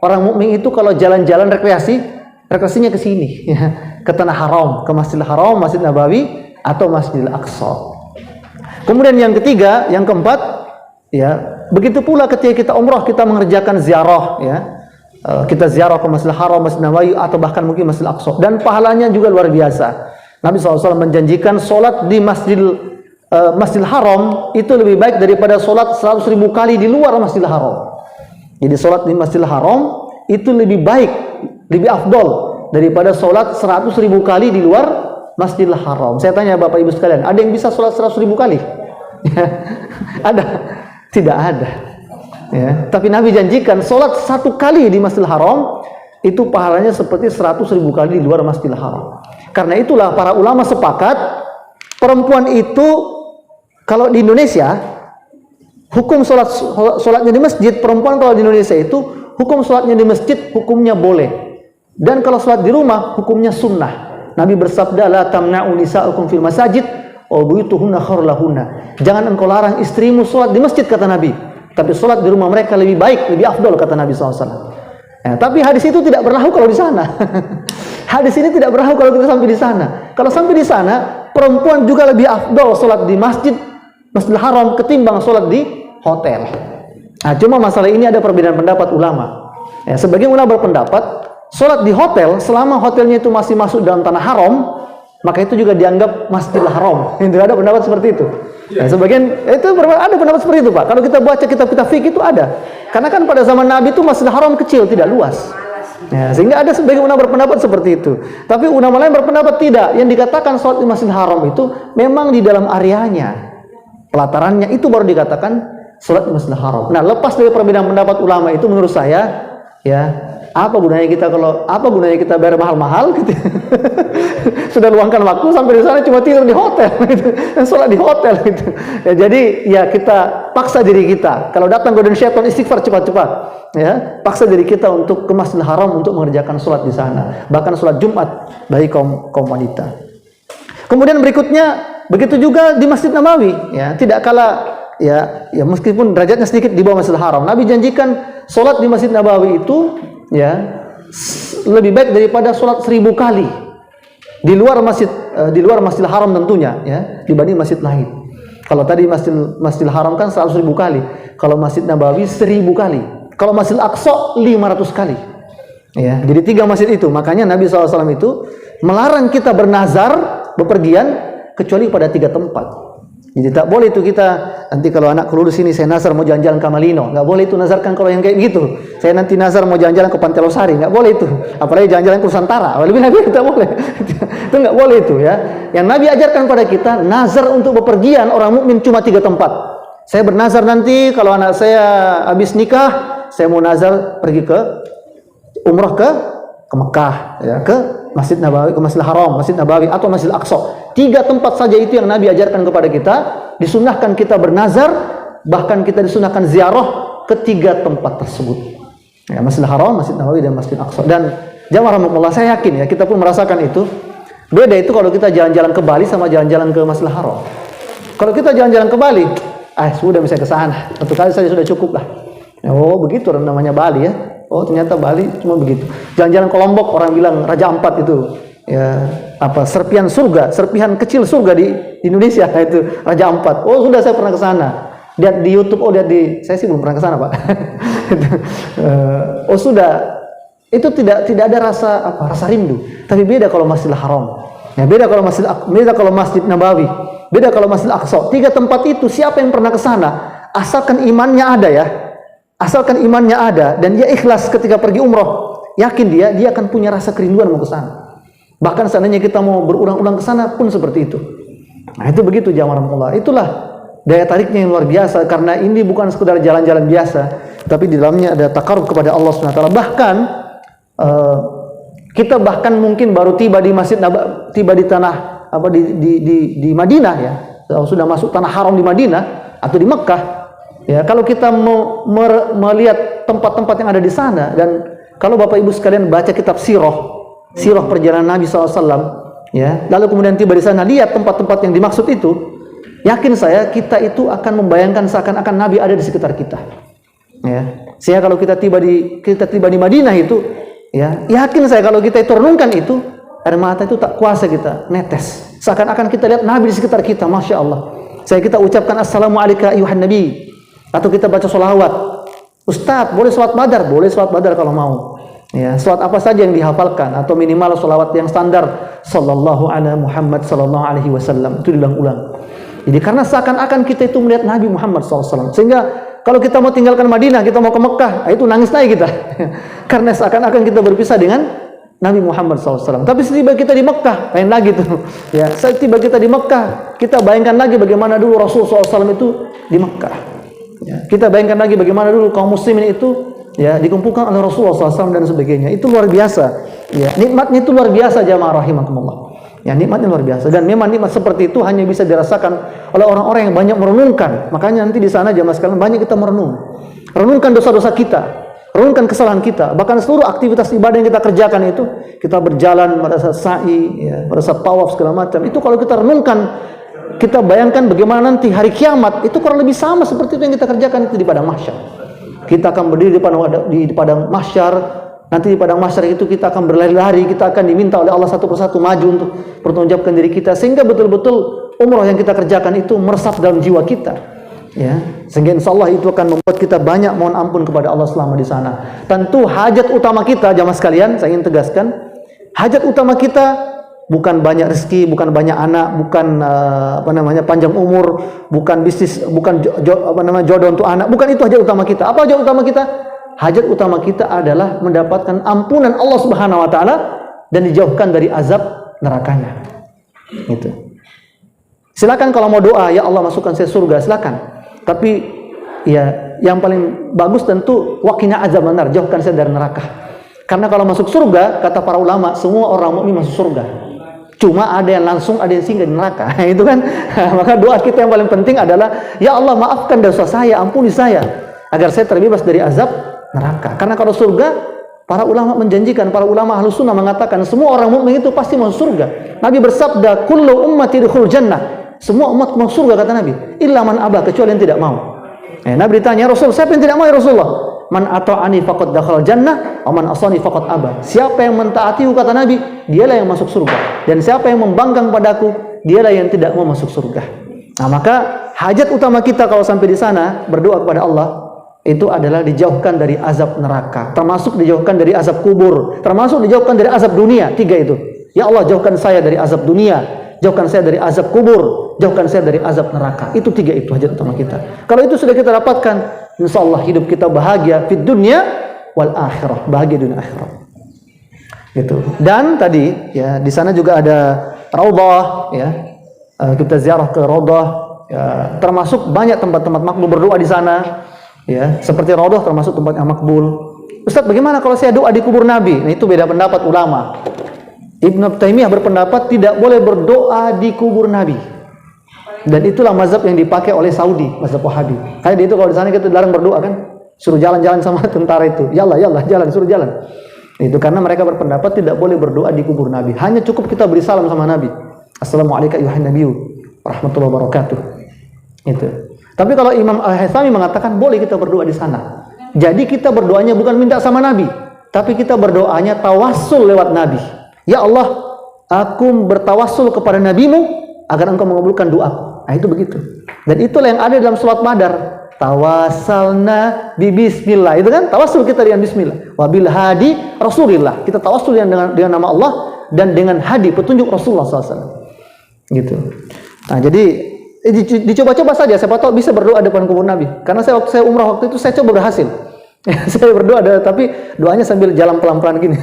Orang mukmin itu kalau jalan-jalan rekreasinya ke sini, ya, ke tanah haram, ke Masjidil Haram, Masjid Nabawi atau Masjidil Aqsa. Kemudian yang ketiga, yang keempat, ya begitu pula ketika kita umrah kita mengerjakan ziarah, ya kita ziarah ke Masjidil Haram, Masjid Nabawi atau bahkan mungkin Masjidil Aqsa, dan pahalanya juga luar biasa. Nabi SAW menjanjikan solat di Masjidil Haram itu lebih baik daripada solat 100.000 kali di luar Masjidil Haram. Jadi solat di Masjidil Haram itu lebih baik, lebih afdol daripada solat 100.000 kali di luar Masjidil Haram. Saya tanya Bapak Ibu sekalian, ada yang bisa solat 100.000 kali? Ada? Tidak ada. Ya. Tapi Nabi janjikan solat 1 kali di Masjidil Haram itu pahalanya seperti 100.000 kali di luar Masjidil Haram. Karena itulah para ulama sepakat perempuan itu kalau di Indonesia, hukum sholatnya di masjid, perempuan kalau di Indonesia itu, hukum sholatnya di masjid, hukumnya boleh. Dan kalau sholat di rumah, hukumnya sunnah. Nabi bersabda, la tamna'u nisa'ukum fil masajid, wa buyutuhunna khairul lahunna. Jangan engkau larang istrimu sholat di masjid, kata Nabi. Tapi sholat di rumah mereka lebih baik, lebih afdol, kata Nabi SAW. Ya, tapi hadis itu tidak berlaku kalau di sana. Hadis ini tidak berlaku kalau kita sampai di sana. Kalau sampai di sana, perempuan juga lebih afdol sholat di Masjidil Haram ketimbang sholat di hotel. Nah, cuma masalah ini ada perbedaan pendapat ulama. Ya, sebagian ulama berpendapat sholat di hotel selama hotelnya itu masih masuk dalam tanah haram, maka itu juga dianggap Masjidil Haram. Itu ada pendapat seperti itu. Ya, sebagian itu ada pendapat seperti itu, Pak. Kalau kita baca kitab-kitab fikih itu ada. Karena kan pada zaman Nabi itu Masjidil Haram kecil, tidak luas. Ya, sehingga ada sebagian ulama berpendapat seperti itu. Tapi ulama lain berpendapat tidak. Yang dikatakan sholat di Masjidil Haram itu memang di dalam areanya. Pelatarannya itu baru dikatakan sholat di Masjidil Haram. Nah, lepas dari perbedaan pendapat ulama itu menurut saya, ya apa gunanya kita bayar mahal-mahal gitu. Sudah luangkan waktu sampai di sana cuma tidur di hotel gitu. Dan sholat di hotel gitu. Ya, jadi ya kita paksa diri kita. Kalau datang godaan syaitan, istighfar cepat-cepat. Ya, paksa diri kita untuk ke Masjidil Haram untuk mengerjakan sholat di sana. Bahkan sholat Jumat bagi kaum wanita. Kemudian berikutnya begitu juga di Masjid Nabawi, ya tidak kalah ya meskipun derajatnya sedikit di bawah Masjidil Haram. Nabi janjikan sholat di Masjid Nabawi itu ya lebih baik daripada sholat 1000 kali di luar Masjidil Haram tentunya, ya dibanding masjid lain. Kalau tadi Masjidil Haram kan 100.000 kali, kalau Masjid Nabawi 1000 kali, kalau Masjidil Aqsa 500 kali. Ya, jadi 3 masjid itu. Makanya Nabi SAW itu melarang kita bernazar bepergian kecuali pada 3 tempat. Jadi tak boleh itu kita nanti kalau anak lulus sini saya nazar mau jalan-jalan ke Malino, nggak boleh itu nazarkan kalau yang kayak gitu. Saya nanti nazar mau jalan-jalan ke Pantai Losari, nggak boleh itu. Apalagi jalan-jalan ke Nusantara, lebih Nabi tidak boleh. Itu nggak boleh itu ya. Yang Nabi ajarkan pada kita nazar untuk bepergian orang mukmin cuma 3 tempat. Saya bernazar nanti kalau anak saya habis nikah, saya mau nazar pergi ke umrah ke Mekah, ya, ke Masjid Nabawi, ke Masjidil Haram, Masjid Nabawi atau Masjidil Aqsa. 3 tempat saja itu yang Nabi ajarkan kepada kita. Disunahkan kita bernazar, bahkan kita disunahkan ziarah ke 3 tempat tersebut. Ya, Masjidil Haram, Masjid Nabawi dan Masjid Aqsa. Dan jamaah rahmatullah, saya yakin ya kita pun merasakan itu. Beda itu kalau kita jalan-jalan ke Bali sama jalan-jalan ke Masjidil Haram. Kalau kita jalan-jalan ke Bali, sudah bisa ke sana. 1 kali saja sudah cukup lah. Oh, begitu namanya Bali ya. Oh, ternyata Bali cuma begitu. Jalan-jalan ke Lombok, orang bilang Raja Ampat itu. Ya, serpihan surga, serpihan kecil surga di Indonesia itu Raja Ampat. Oh, sudah saya pernah ke sana. Lihat di YouTube, saya sih belum pernah ke sana, Pak. Oh, sudah. Itu tidak ada rasa rindu. Tapi beda kalau Masjidil Haram. Ya, beda kalau Masjid Nabawi. Beda kalau Masjidil Aqsa. 3 tempat itu siapa yang pernah ke sana, asalkan imannya ada ya. Asalkan imannya ada dan dia ikhlas ketika pergi umroh, yakin dia akan punya rasa kerinduan mau ke sana. Bahkan seandainya kita mau berulang-ulang ke sana pun seperti itu. Nah, itu begitu jamaah Allah. Itulah daya tariknya yang luar biasa, karena ini bukan sekedar jalan-jalan biasa, tapi di dalamnya ada takarub kepada Allah SWT. Bahkan kita mungkin baru tiba di Masjid tiba di tanah di Madinah ya. Sudah masuk tanah haram di Madinah atau di Mekkah. Ya, kalau kita mau melihat tempat-tempat yang ada di sana, dan kalau Bapak Ibu sekalian baca kitab sirah perjalanan Nabi SAW, ya, lalu kemudian tiba di sana lihat tempat-tempat yang dimaksud itu, yakin saya kita itu akan membayangkan seakan-akan Nabi ada di sekitar kita. Ya, sehingga kalau kita tiba di Madinah itu, ya, yakin saya kalau kita itu renungkan itu, air mata itu tak kuasa kita netes. Seakan-akan kita lihat Nabi di sekitar kita, masya Allah. Kita ucapkan assalamualaikum ayuhan Nabi. Atau kita baca sholawat. Ustadz, boleh sholawat badar? Boleh sholawat badar kalau mau. Ya, sholawat apa saja yang dihafalkan, atau minimal sholawat yang standar, sallallahu ala Muhammad sallallahu alaihi wasallam, itu diulang-ulang. Jadi karena seakan-akan kita itu melihat Nabi Muhammad SAW, sehingga kalau kita mau tinggalkan Madinah, kita mau ke Mekah, itu nangis naik kita. Karena seakan-akan kita berpisah dengan Nabi Muhammad SAW. Tapi setiba kita di Mekah, lain lagi tuh. Ya, setiba kita di Mekah, kita bayangkan lagi bagaimana dulu Rasulullah SAW itu di Mekah. Ya, kita bayangkan lagi bagaimana dulu kaum muslimin itu ya dikumpulkan oleh Rasulullah SAW dan sebagainya. Itu luar biasa. Ya, nikmatnya itu luar biasa jamaah rahimakumullah. Ya, nikmatnya luar biasa. Dan memang nikmat seperti itu hanya bisa dirasakan oleh orang-orang yang banyak merenungkan. Makanya nanti di sana jamaah sekalian banyak kita merenung. Renungkan dosa-dosa kita, renungkan kesalahan kita. Bahkan seluruh aktivitas ibadah yang kita kerjakan itu, kita berjalan pada saat sa'i, ya, pada saat tawaf segala macam. Itu kalau kita renungkan, kita bayangkan bagaimana nanti hari kiamat itu kurang lebih sama seperti itu yang kita kerjakan itu di padang mahsyar. Kita akan berdiri di padang mahsyar. Nanti di padang mahsyar itu kita akan berlari-lari, kita akan diminta oleh Allah satu persatu maju untuk bertanggungjawabkan diri kita, sehingga betul-betul umrah yang kita kerjakan itu meresap dalam jiwa kita. Ya, sehingga insyaallah itu akan membuat kita banyak mohon ampun kepada Allah selama di sana. Tentu hajat utama kita jamaah sekalian, saya ingin tegaskan, hajat utama kita bukan banyak rezeki, bukan banyak anak, bukan panjang umur, bukan bisnis, bukan jodoh untuk anak, bukan itu hajat utama kita. Apa hajat utama kita? Hajat utama kita adalah mendapatkan ampunan Allah Subhanahu wa taala dan dijauhkan dari azab nerakanya. Gitu. Silakan kalau mau doa, ya Allah masukkan saya surga, silakan. Tapi ya yang paling bagus tentu waqina azabannar, jauhkan saya dari neraka. Karena kalau masuk surga, kata para ulama, semua orang mukmin masuk surga. Cuma ada yang langsung, ada yang singgah di neraka. Itu kan. Maka doa kita yang paling penting adalah, ya Allah maafkan dosa saya, ampuni saya, agar saya terbebas dari azab neraka. Karena kalau surga, para ulama menjanjikan, para ulama Ahlus Sunnah mengatakan semua orang mukmin itu pasti masuk surga. Nabi bersabda, kullu ummati yadkhulul jannah. Semua umat masuk surga kata Nabi, illa man aba, kecuali yang tidak mau. Nabi ditanya, Rasul, siapa yang tidak mau ya Rasulullah? Man ata'ani faqad dakhala jannah, wa man asani faqad aba. Siapa yang mentaatiku kata Nabi, dialah yang masuk surga. Dan siapa yang membangkang padaku, dialah yang tidak mau masuk surga. Nah, maka hajat utama kita kalau sampai di sana berdoa kepada Allah, itu adalah dijauhkan dari azab neraka, termasuk dijauhkan dari azab kubur, termasuk dijauhkan dari azab dunia. 3 itu. Ya Allah, jauhkan saya dari azab dunia, jauhkan saya dari azab kubur, jauhkan saya dari azab neraka. Itu 3 itu hajat utama kita. Kalau itu sudah kita dapatkan, insya Allah hidup kita bahagia fid dunya wal akhirah, bahagia dunia akhirat. Gitu. Dan tadi ya di sana juga ada raudhah ya. Kita ziarah ke raudhah ya, termasuk banyak tempat-tempat makbul berdoa di sana. Ya, seperti raudhah termasuk tempat yang makbul. Ustaz, bagaimana kalau saya doa di kubur Nabi? Nah, itu beda pendapat ulama. Ibnu Taimiyah berpendapat tidak boleh berdoa di kubur Nabi. Dan itulah mazhab yang dipakai oleh Saudi, mazhab Wahabi. Kayak itu kalau di sana kita dilarang berdoa kan? Suruh jalan-jalan sama tentara itu. Yallah, jalan, suruh jalan. Itu karena mereka berpendapat tidak boleh berdoa di kubur Nabi. Hanya cukup kita beri salam sama Nabi. Assalamualaikum warahmatullahi wabarakatuh. Warahmatullahi wabarakatuh. Itu. Tapi kalau Imam Al-Haythami mengatakan boleh kita berdoa di sana. Jadi kita berdoanya bukan minta sama Nabi, tapi kita berdoanya tawassul lewat Nabi. Ya Allah, aku bertawassul kepada Nabimu agar Engkau mengabulkan doaku. Nah, itu begitu. Dan itulah yang ada dalam surat Badar. Tawassalna bi bismillah. Itu kan tawassul kita dengan bismillah. Wabil hadi Rasulillah. Kita tawassul dengan nama Allah dan dengan hadi petunjuk Rasulullah SAW. Gitu. Nah, jadi dicoba-coba saja, siapa tahu bisa berdoa depan kubur Nabi. Karena waktu saya umrah waktu itu saya coba berhasil. Saya berdoa tapi doanya sambil jalan pelan-pelan gini.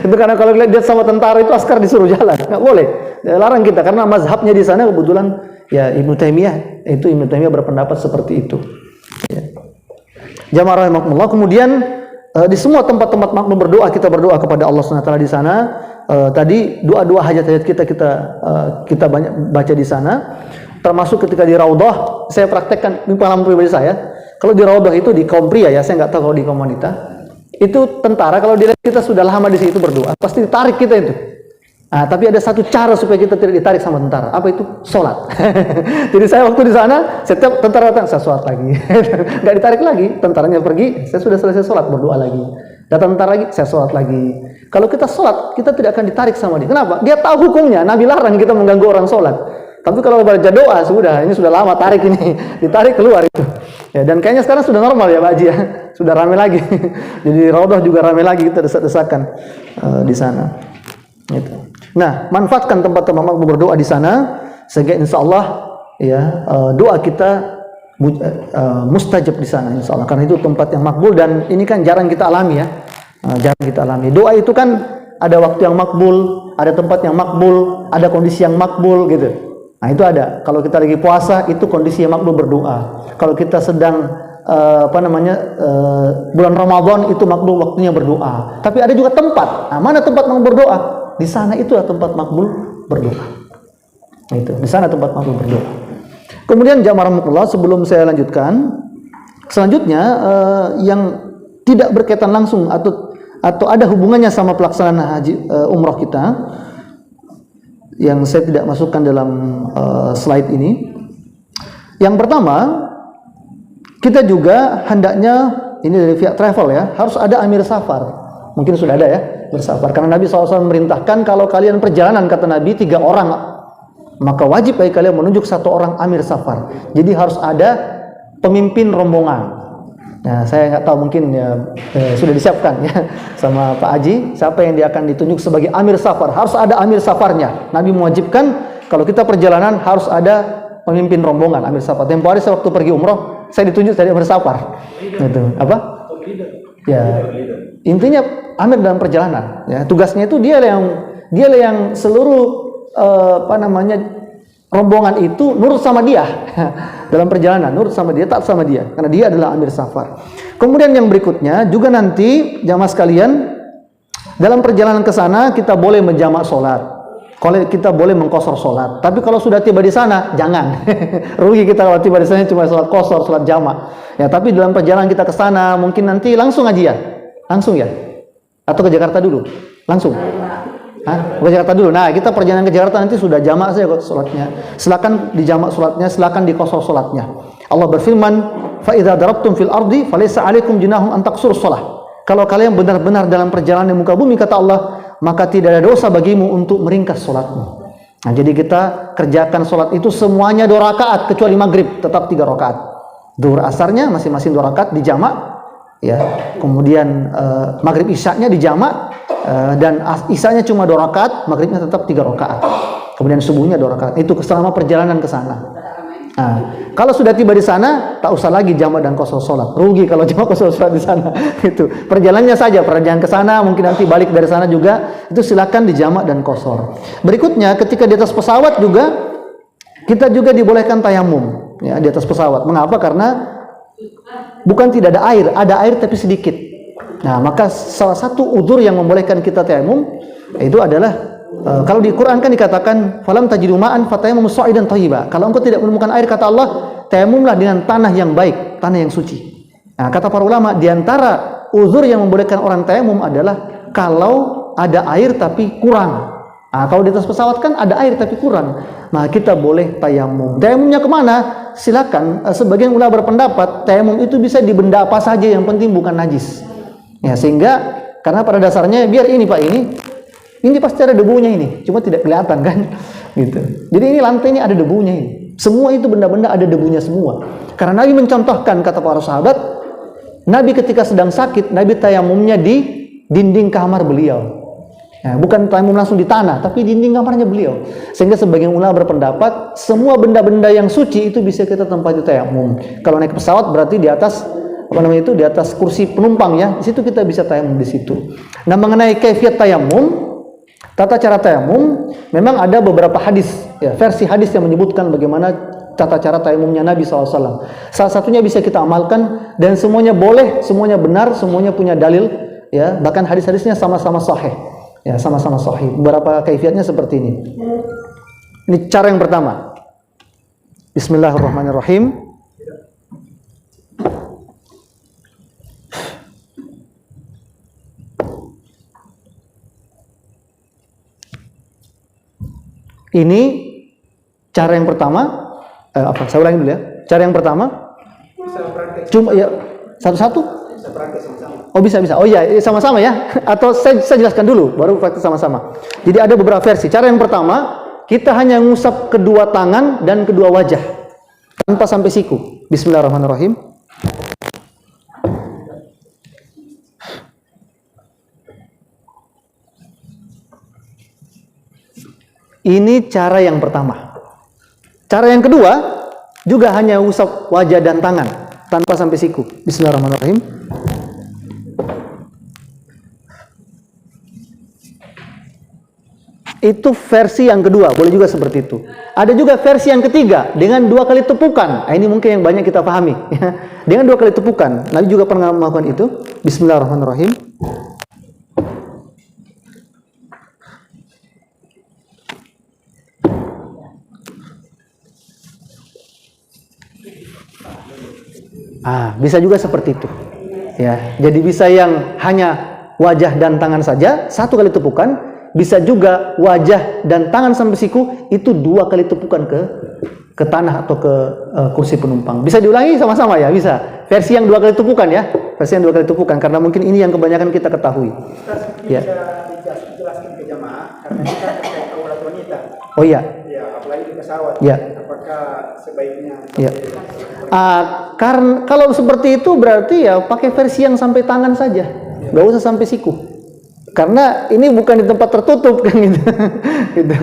Itu karena kalau lihat dia sama tentara itu askar disuruh jalan, nggak boleh. Larang kita karena mazhabnya di sana kebetulan ya Ibnu Taimiyah berpendapat seperti itu. Ya. Jamaah rahimakumullah. Kemudian di semua tempat-tempat makmum berdoa kita berdoa kepada Allah SWT di sana. Tadi doa-doa hajat-hajat kita banyak baca di sana. Termasuk ketika di raudhah, saya praktekkan ini pengalaman pribadi saya. Kalau di raudhah itu di kaum pria ya, saya nggak tahu kalau di kaum wanita. Itu tentara kalau dilihat kita sudah lama di situ berdoa, pasti ditarik kita itu. Nah, tapi ada satu cara supaya kita tidak ditarik sama tentara. Apa itu? Sholat. Jadi saya waktu di sana, setiap tentara datang, saya sholat lagi. Nggak ditarik lagi, tentaranya pergi, saya sudah selesai sholat, berdoa lagi. Datang tentara lagi, saya sholat lagi. Kalau kita sholat, kita tidak akan ditarik sama dia. Kenapa? Dia tahu hukumnya. Nabi larang kita mengganggu orang sholat. Tapi kalau baca doa, ini sudah lama tarik ini, ditarik keluar itu. Ya, dan kayaknya sekarang sudah normal ya Pak Haji ya, sudah ramai lagi. Jadi raudhah juga ramai lagi, kita desak-desakan di sana. Gitu. Nah, manfaatkan tempat-tempat makmum berdoa di sana, sehingga insya Allah ya doa kita mustajab di sana insya Allah. Karena itu tempat yang makbul dan ini kan jarang kita alami ya, jarang kita alami. Doa itu kan ada waktu yang makbul, ada tempat yang makbul, ada kondisi yang makbul gitu. Nah, itu ada. Kalau kita lagi puasa itu kondisi yang makbul berdoa. Kalau kita sedang bulan Ramadan itu makbul waktunya berdoa. Tapi ada juga tempat. Nah, mana tempat makbul berdoa? Di sana itulah tempat makbul berdoa. Nah, itu. Di sana tempat makbul berdoa. Kemudian jamaah rahmatullah, sebelum saya lanjutkan, selanjutnya yang tidak berkaitan langsung atau ada hubungannya sama pelaksanaan haji umrah kita, yang saya tidak masukkan dalam slide ini. Yang pertama, kita juga hendaknya, ini dari pihak travel ya, harus ada amir safar. Mungkin sudah ada ya, bersafar. Karena Nabi SAW memerintahkan kalau kalian perjalanan, kata Nabi, 3 orang, maka wajib bagi kalian menunjuk 1 orang amir safar. Jadi harus ada pemimpin rombongan. Nah, saya nggak tahu mungkin ya sudah disiapkan ya sama Pak Haji siapa yang dia akan ditunjuk sebagai amir safar. Harus ada amir safarnya. Nabi mewajibkan kalau kita perjalanan harus ada pemimpin rombongan amir safar. Tempo hari saya waktu pergi umroh saya ditunjuk jadi amir safar. Gitu. Apa? Ya intinya amir dalam perjalanan. Ya tugasnya itu dia yang seluruh rombongan itu nurut sama dia dalam perjalanan, nurut sama dia, taat sama dia, karena dia adalah amir safar. Kemudian yang berikutnya juga nanti jamaah sekalian, dalam perjalanan ke sana kita boleh menjamak sholat, kalau kita boleh mengqashar sholat. Tapi kalau sudah tiba di sana jangan rugi kita kalau tiba di sana cuma sholat qashar, sholat jamak. Ya tapi dalam perjalanan kita ke sana mungkin nanti langsung aja ya, langsung ya, atau ke Jakarta dulu, langsung. Ke Jakarta dulu. Nah, kita perjalanan ke Jakarta nanti sudah jamak saja sholatnya. Silakan dijamak sholatnya, silakan diqashar sholatnya. Allah berfirman, "Fa idza darabtum fil ardi falaysa 'alaikum junahun an taqsurus shalah." Kalau kalian benar-benar dalam perjalanan di muka bumi, kata Allah, maka tidak ada dosa bagimu untuk meringkas sholatmu. Nah, jadi kita kerjakan sholat itu semuanya 2 rakaat kecuali maghrib, tetap 3 rakaat. Zuhur asarnya masing-masing 2 rakaat dijamak, ya. Kemudian maghrib isyanya dijamak, dan isyanya cuma 2 rakaat, maghribnya tetap 3 rakaat. Kemudian subuhnya 2 rakaat. Itu selama perjalanan ke sana. Nah, kalau sudah tiba di sana, tak usah lagi jamak dan qasar salat. Rugi kalau jamak qasar salat di sana. Itu perjalanannya saja, perjalanan ke sana, mungkin nanti balik dari sana juga, itu silakan dijamak dan qasar. Berikutnya, ketika di atas pesawat juga kita juga dibolehkan tayamum, ya, di atas pesawat. Mengapa? Karena bukan tidak ada air tapi sedikit. Nah, maka salah satu udzur yang membolehkan kita tayamum itu adalah kalau di Quran kan dikatakan falam tajidu ma'an fatayammamu sha'idan thayyiba. Kalau engkau tidak menemukan air, kata Allah, tayamumlah dengan tanah yang baik, tanah yang suci. Nah, kata para ulama, di antara uzur yang membolehkan orang tayamum adalah kalau ada air tapi kurang. Nah, kalau di atas pesawat kan ada air tapi kurang. Nah, kita boleh tayamum. Tayamumnya kemana? Silakan. Sebagian ulama berpendapat tayamum itu bisa di benda apa saja, yang penting bukan najis. Ya, sehingga karena pada dasarnya biar ini Pak ini pasti ada debunya ini, cuma tidak kelihatan kan, gitu. Jadi ini lantai ini ada debunya ini. Semua itu benda-benda ada debunya semua. Karena Nabi mencontohkan, kata para sahabat, Nabi ketika sedang sakit, Nabi tayamumnya di dinding kamar beliau. Nah, bukan tayamum langsung di tanah, tapi dinding kamarnya beliau. Sehingga sebagian ulama berpendapat semua benda-benda yang suci itu bisa kita tempati tayamum. Kalau naik pesawat berarti di atas di atas kursi penumpang, ya. Di situ kita bisa tayamum di situ. Nah, mengenai kaifiat tayamum, tata cara tayamum, memang ada beberapa hadis, ya, versi hadis yang menyebutkan bagaimana tata cara tayamumnya Nabi SAW. Salah satunya bisa kita amalkan dan semuanya boleh, semuanya benar, semuanya punya dalil, ya. Bahkan hadis-hadisnya sama-sama sahih. Ya, sama-sama sahih. Beberapa kaifiatnya seperti ini. Ini cara yang pertama. Bismillahirrahmanirrahim. Ini cara yang pertama. Saya ulangi dulu ya. Cara yang pertama. Cuma ya satu-satu. Oh, bisa. Oh iya, sama-sama ya. Atau saya jelaskan dulu, baru praktek sama-sama. Jadi ada beberapa versi. Cara yang pertama, kita hanya ngusap kedua tangan dan kedua wajah tanpa sampai siku. Bismillahirrahmanirrahim. Ini cara yang pertama. Cara yang kedua, juga hanya usap wajah dan tangan tanpa sampai siku. Bismillahirrahmanirrahim. Itu versi yang kedua, boleh juga seperti itu. Ada juga versi yang ketiga dengan 2 kali tepukan. Nah, ini mungkin yang banyak kita pahami. Dengan 2 kali tepukan. Nabi juga pernah melakukan itu. Bismillahirrahmanirrahim. Bisa juga seperti itu. Ya, jadi bisa yang hanya wajah dan tangan saja, 1 kali tepukan. Bisa juga wajah dan tangan sampai siku, itu 2 kali tepukan ke tanah atau ke kursi penumpang. Bisa diulangi sama-sama ya, bisa. Versi yang 2 kali tepukan ya, versi yang 2 kali tepukan, karena mungkin ini yang kebanyakan kita ketahui. Ya. Bisa dijelaskan ke jamaah, karena kita terkait aurat wanita. Oh iya. Ya, apalagi di pesawat. Ya. Apakah sebaiknya? Ya. Karena kalau seperti itu berarti ya pakai versi yang sampai tangan saja, nggak usah sampai siku. Karena ini bukan di tempat tertutup kan gitu. Gitu.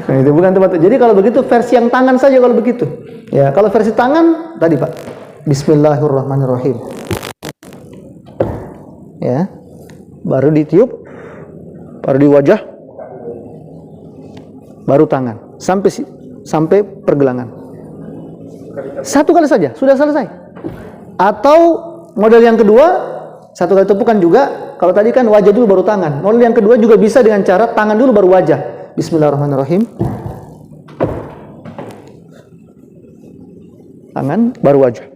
Nah, itu bukan tempat. Jadi kalau begitu versi yang tangan saja kalau begitu. Ya, kalau versi tangan tadi Pak. Bismillahirrahmanirrahim. Ya. Baru ditiup, baru di wajah, baru tangan, sampai pergelangan. 1 kali saja sudah selesai. Atau model yang kedua, 1 kali tepukan juga. Kalau tadi kan wajah dulu baru tangan. Model yang kedua juga bisa dengan cara tangan dulu baru wajah. Bismillahirrahmanirrahim. Tangan baru wajah.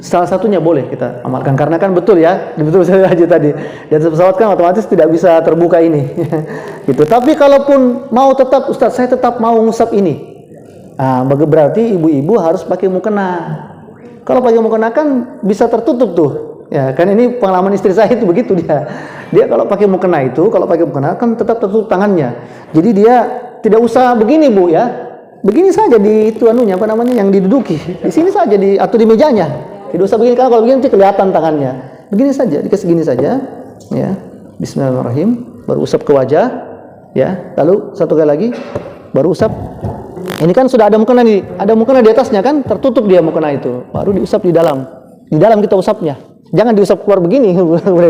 Salah satunya boleh kita amalkan karena kan betul ya, betul saya haji tadi. Di atas pesawat kan otomatis tidak bisa terbuka ini. Gitu. Tapi kalaupun mau tetap, Ustaz, saya tetap mau ngusap ini. Berarti ibu-ibu harus pakai mukena. Kalau pakai mukena kan bisa tertutup tuh. Ya, kan ini pengalaman istri saya itu begitu dia. Dia kalau pakai mukena kan tetap tertutup tangannya. Jadi dia tidak usah begini Bu ya. begini saja di itu anunya apa namanya yang diduduki. Di sini saja atau di mejanya. Tidak usah begini, kalau begini nanti kelihatan tangannya. Begini saja, dikasih gini saja. Ya. Bismillahirrahmanirrahim. Baru usap ke wajah. Ya. Lalu satu kali lagi baru usap. Ini kan sudah ada mukena di atasnya kan, tertutup dia mukena itu. Baru diusap di dalam. Di dalam kita usapnya. Jangan diusap keluar begini,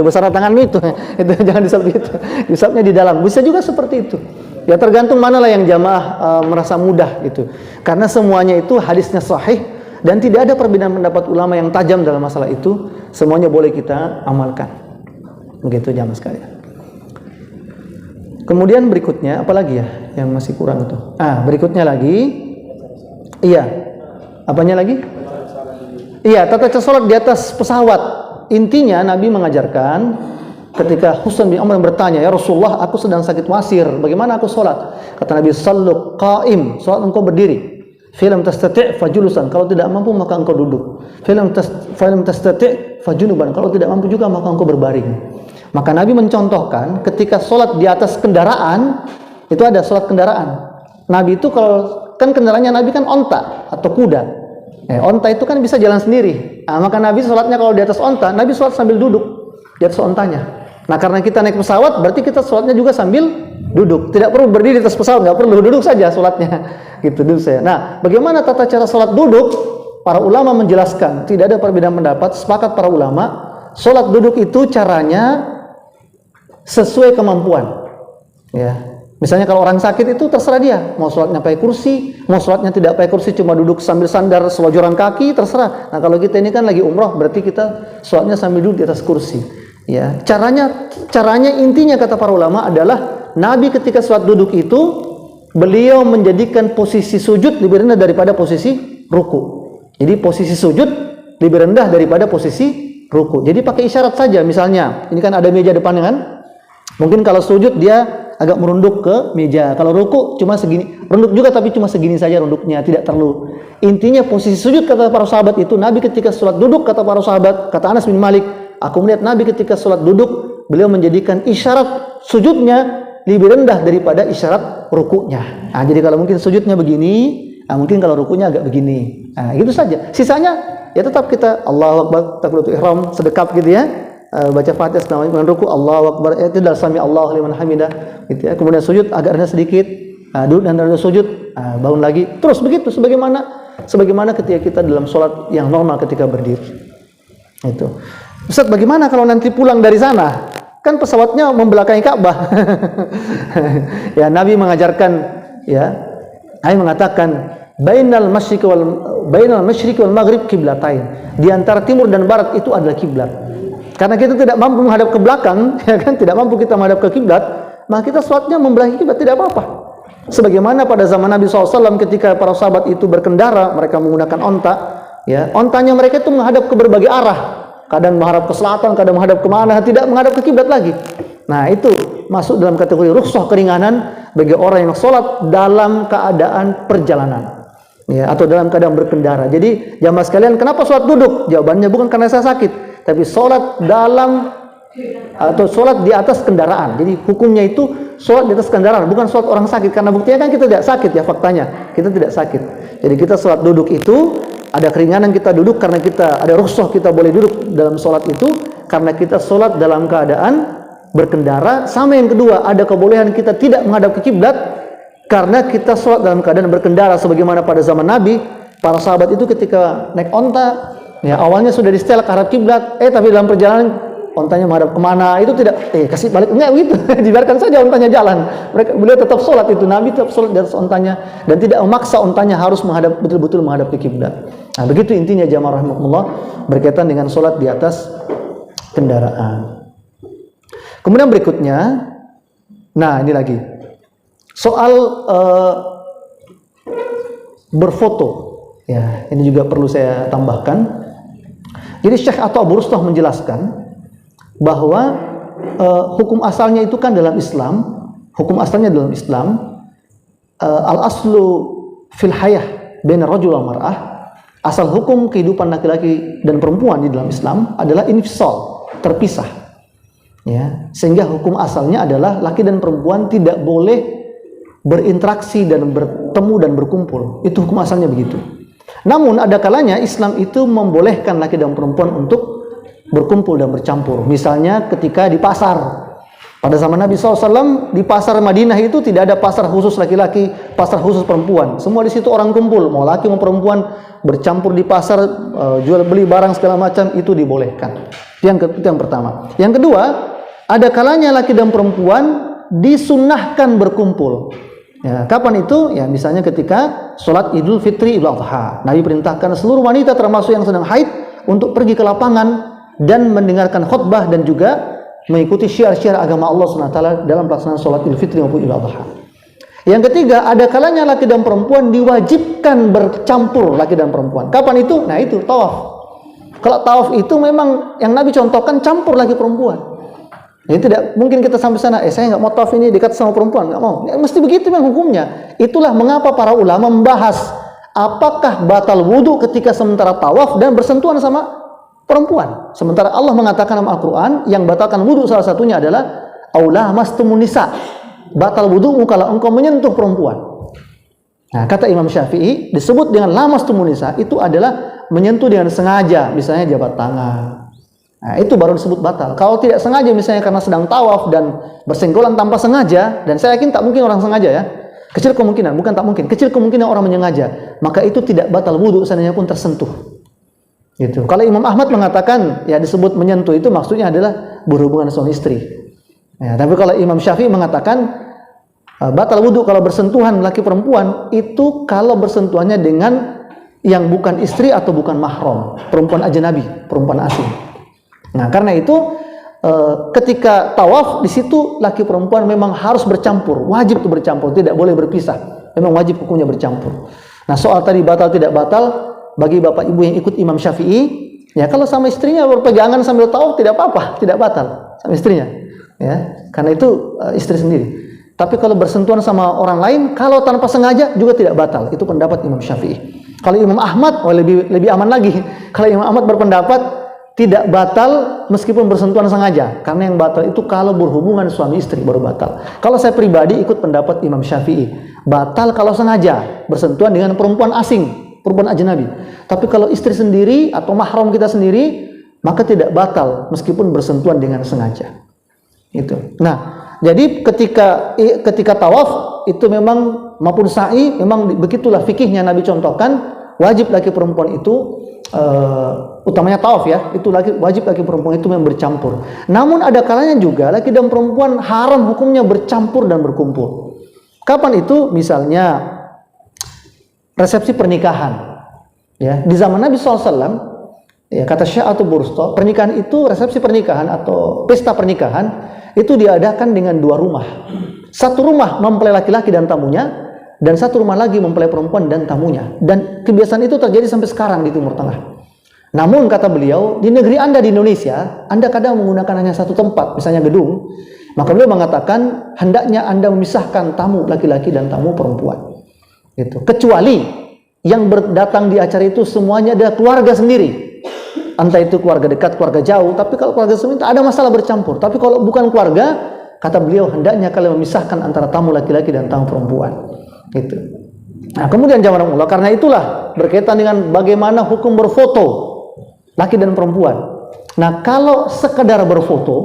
besar tanganmu itu. Itu jangan diusap gitu. Diusapnya di dalam. Bisa juga seperti itu. Ya tergantung manalah yang jamaah merasa mudah gitu. Karena semuanya itu hadisnya sahih dan tidak ada perbedaan pendapat ulama yang tajam dalam masalah itu. Semuanya boleh kita amalkan. Begitu jamaah sekalian. Kemudian berikutnya apalagi ya yang masih kurang itu? Berikutnya lagi. Iya. Apanya lagi? Iya, tata cara salat di atas pesawat. Intinya Nabi mengajarkan ketika Husain bin Amr bertanya, "Ya Rasulullah, aku sedang sakit wasir, bagaimana aku salat?" Kata Nabi, "Shallu qa'im, salat engkau berdiri. Fa lam tastati' fajulusan, kalau tidak mampu maka engkau duduk. Fa lam tastati' fajunuban, kalau tidak mampu juga maka engkau berbaring." Maka Nabi mencontohkan ketika salat di atas kendaraan, itu ada salat kendaraan. Nabi itu kalau kan kendaraannya Nabi kan onta atau kuda. Onta itu kan bisa jalan sendiri. Maka Nabi sholatnya kalau di atas onta, Nabi sholat sambil duduk di atas ontanya. Nah karena kita naik pesawat, berarti kita sholatnya juga sambil duduk. Tidak perlu berdiri di atas pesawat, nggak perlu duduk saja sholatnya. Gitu dulu saya. Nah, bagaimana tata cara sholat duduk? Para ulama menjelaskan, tidak ada perbedaan pendapat. Sepakat para ulama, sholat duduk itu caranya sesuai kemampuan. Ya. Misalnya kalau orang sakit itu terserah dia, mau sholatnya pakai kursi, mau sholatnya tidak pakai kursi, cuma duduk sambil sandar selojoran kaki, terserah. Nah kalau kita ini kan lagi umroh, berarti kita sholatnya sambil duduk di atas kursi. Ya, caranya intinya kata para ulama adalah Nabi ketika sholat duduk itu beliau menjadikan posisi sujud lebih rendah daripada posisi ruku. Jadi posisi sujud lebih rendah daripada posisi ruku. Jadi pakai isyarat saja, misalnya ini kan ada meja depan kan, mungkin kalau sujud dia agak merunduk ke meja. Kalau ruku cuma segini, runduk juga tapi cuma segini saja runduknya, tidak terlalu. Intinya posisi sujud kata para sahabat itu, Nabi ketika sholat duduk kata para sahabat, kata Anas bin Malik, aku melihat Nabi ketika sholat duduk, beliau menjadikan isyarat sujudnya lebih rendah daripada isyarat rukunya. Jadi kalau mungkin sujudnya begini, mungkin kalau rukunya agak begini. Gitu saja. Sisanya ya tetap kita Allahu Akbar, takbiratul ihram, sedekap gitu ya. Baca Fatihah selama dengan ruku, Allahu Akbar, tidak sami Allahu liman hamidah gitu ya. Kemudian sujud agak rendah sedikit, duduk dan rendah sujud, bangun lagi. Terus begitu sebagaimana ketika kita dalam sholat yang normal ketika berdiri. Itu. Ustaz, bagaimana kalau nanti pulang dari sana? Kan pesawatnya membelakangi Ka'bah. Ya, Nabi mengajarkan ya, Nabi mengatakan bainal masyriqi wal maghrib qiblatain. Di antara timur dan barat itu adalah kiblat. Karena kita tidak mampu menghadap ke belakang, ya kan, tidak mampu kita menghadap ke kiblat, maka kita sholatnya membelakangi kiblat, tidak apa-apa. Sebagaimana pada zaman Nabi SAW ketika para sahabat itu berkendara, mereka menggunakan onta, ya, ontanya mereka itu menghadap ke berbagai arah, kadang menghadap ke selatan, kadang menghadap kemana, tidak menghadap ke kiblat lagi. Nah itu masuk dalam kategori rukhsah, keringanan bagi orang yang sholat dalam keadaan perjalanan, ya, atau dalam keadaan berkendara. Jadi jamaah sekalian, kenapa sholat duduk? Jawabannya bukan karena saya sakit, tapi sholat dalam atau sholat di atas kendaraan. Jadi hukumnya itu sholat di atas kendaraan, bukan sholat orang sakit. Karena buktinya kan kita tidak sakit ya, faktanya kita tidak sakit. Jadi kita sholat duduk itu ada keringanan, kita duduk karena kita ada rukhsah, kita boleh duduk dalam sholat itu karena kita sholat dalam keadaan berkendara. Sama yang kedua, ada kebolehan kita tidak menghadap ke kiblat karena kita sholat dalam keadaan berkendara. Sebagaimana pada zaman Nabi, para sahabat itu ketika naik onta, ya awalnya sudah disetel ke arah kiblat, tapi dalam perjalanan ontanya menghadap kemana itu tidak, kasih balik, enggak begitu. Dibiarkan saja ontanya jalan. Beliau tetap sholat itu, Nabi tetap sholat di atas ontanya dan tidak memaksa ontanya harus menghadap, betul-betul menghadap ke kiblat. Nah begitu intinya jamaah rahimakumullah berkaitan dengan sholat di atas kendaraan. Kemudian berikutnya, nah ini lagi soal berfoto. Ya, ini juga perlu saya tambahkan. Jadi Syekh atau Abu Rustah menjelaskan bahwa hukum asalnya itu kan dalam Islam, hukum asalnya dalam Islam, al-aslu fil hayah baina rajul wal mar'ah, asal hukum kehidupan laki-laki dan perempuan di dalam Islam adalah infisal, terpisah. Ya, sehingga hukum asalnya adalah laki dan perempuan tidak boleh berinteraksi dan bertemu dan berkumpul. Itu hukum asalnya begitu. Namun ada kalanya Islam itu membolehkan laki dan perempuan untuk berkumpul dan bercampur. Misalnya ketika di pasar. Pada zaman Nabi SAW, di pasar Madinah itu tidak ada pasar khusus laki-laki, pasar khusus perempuan. Semua di situ orang kumpul, mau laki mau perempuan bercampur di pasar, jual beli barang segala macam, itu dibolehkan. Itu yang pertama. Yang kedua, ada kalanya laki dan perempuan disunnahkan berkumpul. Ya, kapan itu? Ya, misalnya ketika sholat Idul Fitri, Idul Adha. Nabi perintahkan seluruh wanita termasuk yang sedang haid untuk pergi ke lapangan dan mendengarkan khutbah dan juga mengikuti syiar-syiar agama Allah SWT dalam pelaksanaan sholat Idul Fitri maupun Idul Adha. Yang ketiga, ada kalanya laki dan perempuan diwajibkan bercampur laki dan perempuan. Kapan itu? Nah itu tawaf. Kalau tawaf itu memang yang Nabi contohkan campur laki perempuan. Jadi tidak mungkin kita sampai sana, saya nggak mau tawaf ini dekat sama perempuan, nggak mau. Ya, mesti begitu memang hukumnya. Itulah mengapa para ulama membahas apakah batal wudhu ketika sementara tawaf dan bersentuhan sama perempuan. Sementara Allah mengatakan dalam Al-Quran yang batalkan wudhu salah satunya adalah aula mastumun nisa. Batal wudhumu kalau engkau menyentuh perempuan. Nah, kata Imam Syafi'i disebut dengan lamastumun nisa itu adalah menyentuh dengan sengaja, misalnya jabat tangan. Nah, itu baru disebut batal. Kalau tidak sengaja misalnya karena sedang tawaf dan bersenggolan tanpa sengaja, dan saya yakin tak mungkin orang sengaja ya. Kecil kemungkinan, bukan tak mungkin. Kecil kemungkinan orang menyengaja. Maka itu tidak batal wudhu seandainya pun tersentuh. Gitu. Kalau Imam Ahmad mengatakan ya disebut menyentuh itu maksudnya adalah berhubungan suami istri. Ya, tapi kalau Imam Syafi'i mengatakan batal wudhu kalau bersentuhan laki perempuan itu kalau bersentuhannya dengan yang bukan istri atau bukan mahram, perempuan ajnabi, perempuan asing. Nah, karena itu ketika tawaf di situ laki perempuan memang harus bercampur, wajib itu bercampur, tidak boleh berpisah. Memang wajib hukumnya bercampur. Nah, soal tadi batal tidak batal bagi bapak ibu yang ikut Imam Syafi'i, ya kalau sama istrinya berpegangan sambil tawaf tidak apa-apa, tidak batal sama istrinya. Ya, karena itu istri sendiri. Tapi kalau bersentuhan sama orang lain, kalau tanpa sengaja juga tidak batal. Itu pendapat Imam Syafi'i. Kalau Imam Ahmad lebih aman lagi. Kalau Imam Ahmad berpendapat tidak batal meskipun bersentuhan sengaja, karena yang batal itu kalau berhubungan suami istri baru batal. Kalau saya pribadi ikut pendapat Imam Syafi'i, batal kalau sengaja bersentuhan dengan perempuan asing, perempuan ajnabi. Tapi kalau istri sendiri atau mahram kita sendiri, maka tidak batal meskipun bersentuhan dengan sengaja. Itu. Nah, jadi ketika tawaf itu memang maupun sa'i memang begitulah fikihnya Nabi contohkan, wajib laki perempuan itu utamanya tawaf ya, itu wajib laki perempuan itu memang bercampur. Namun ada kalanya juga laki dan perempuan haram hukumnya bercampur dan berkumpul. Kapan itu? Misalnya resepsi pernikahan. Ya, di zaman Nabi SAW, ya, kata Syekh Atub Bursto, pernikahan itu resepsi pernikahan atau pesta pernikahan itu diadakan dengan dua rumah. Satu rumah mempelai laki-laki dan tamunya, dan satu rumah lagi mempelai perempuan dan tamunya. Dan kebiasaan itu terjadi sampai sekarang di Timur Tengah. Namun kata beliau, di negeri Anda di Indonesia, Anda kadang menggunakan hanya satu tempat, misalnya gedung. Maka beliau mengatakan, hendaknya Anda memisahkan tamu laki-laki dan tamu perempuan. Gitu. Kecuali yang berdatang di acara itu semuanya adalah keluarga sendiri. Entah itu keluarga dekat, keluarga jauh. Tapi kalau keluarga sendiri tak ada masalah bercampur. Tapi kalau bukan keluarga, kata beliau, hendaknya kalian memisahkan antara tamu laki-laki dan tamu perempuan. Gitu. Nah, kemudian jamaah Allah, karena itulah berkaitan dengan bagaimana hukum berfoto laki dan perempuan. Nah, kalau sekedar berfoto,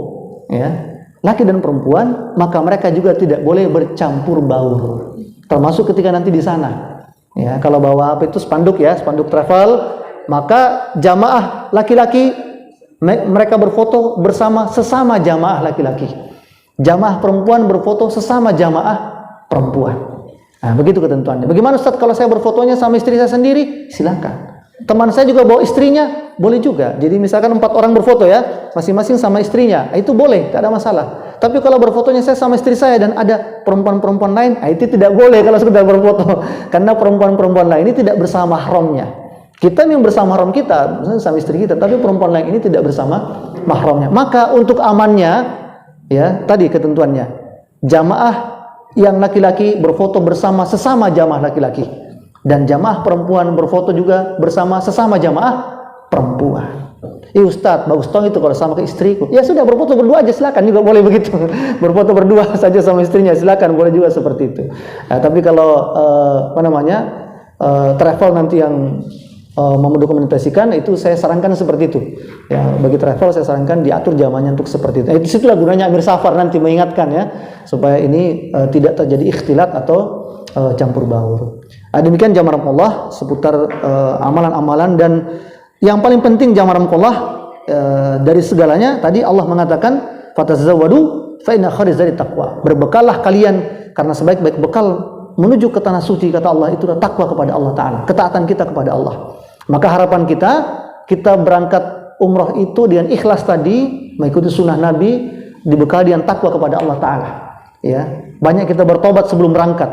ya, laki dan perempuan, maka mereka juga tidak boleh bercampur baur. Termasuk ketika nanti di sana. Ya, kalau bawa apa itu spanduk ya, spanduk travel, maka jamaah laki-laki mereka berfoto bersama sesama jamaah laki-laki. Jamaah perempuan berfoto sesama jamaah perempuan. Nah, begitu ketentuannya. Bagaimana Ustaz kalau saya berfotonya sama istri saya sendiri? Silakan. Teman saya juga bawa istrinya, boleh juga. Jadi misalkan 4 orang berfoto ya, masing-masing sama istrinya, itu boleh, tak ada masalah. Tapi kalau berfotonya saya sama istri saya dan ada perempuan-perempuan lain, itu tidak boleh kalau sekedar berfoto. Karena perempuan-perempuan lain ini tidak bersama mahramnya. Kita yang bersama mahram kita, misalnya sama istri kita, tapi perempuan lain ini tidak bersama mahramnya. Maka untuk amannya, ya tadi ketentuannya, jamaah yang laki-laki berfoto bersama sesama jamaah laki-laki, dan jamaah perempuan berfoto juga bersama sesama jamaah perempuan. Ustadz, bagus toh itu kalau sama ke istriku. Ya sudah, berfoto berdua aja silakan, juga boleh begitu. Berfoto berdua saja sama istrinya silakan, boleh juga seperti itu. Nah, tapi kalau travel nanti yang mendokumentasikan itu, saya sarankan seperti itu. Ya, bagi travel saya sarankan diatur zamannya untuk seperti itu. Disitulah gunanya Amir Safar nanti mengingatkan ya, supaya ini tidak terjadi ikhtilat atau campur baur. Demikian jamarakumullah seputar amalan-amalan. Dan yang paling penting jamarakumullah dari segalanya tadi Allah mengatakan fatazawwadu fa inna khairaz zadi taqwa. Berbekallah kalian karena sebaik-baik bekal menuju ke tanah suci, kata Allah, itu takwa kepada Allah Ta'ala, ketaatan kita kepada Allah. Maka harapan kita berangkat umrah itu dengan ikhlas tadi, mengikuti sunnah Nabi, dibekali dengan takwa kepada Allah Ta'ala. Ya, banyak kita bertobat sebelum berangkat,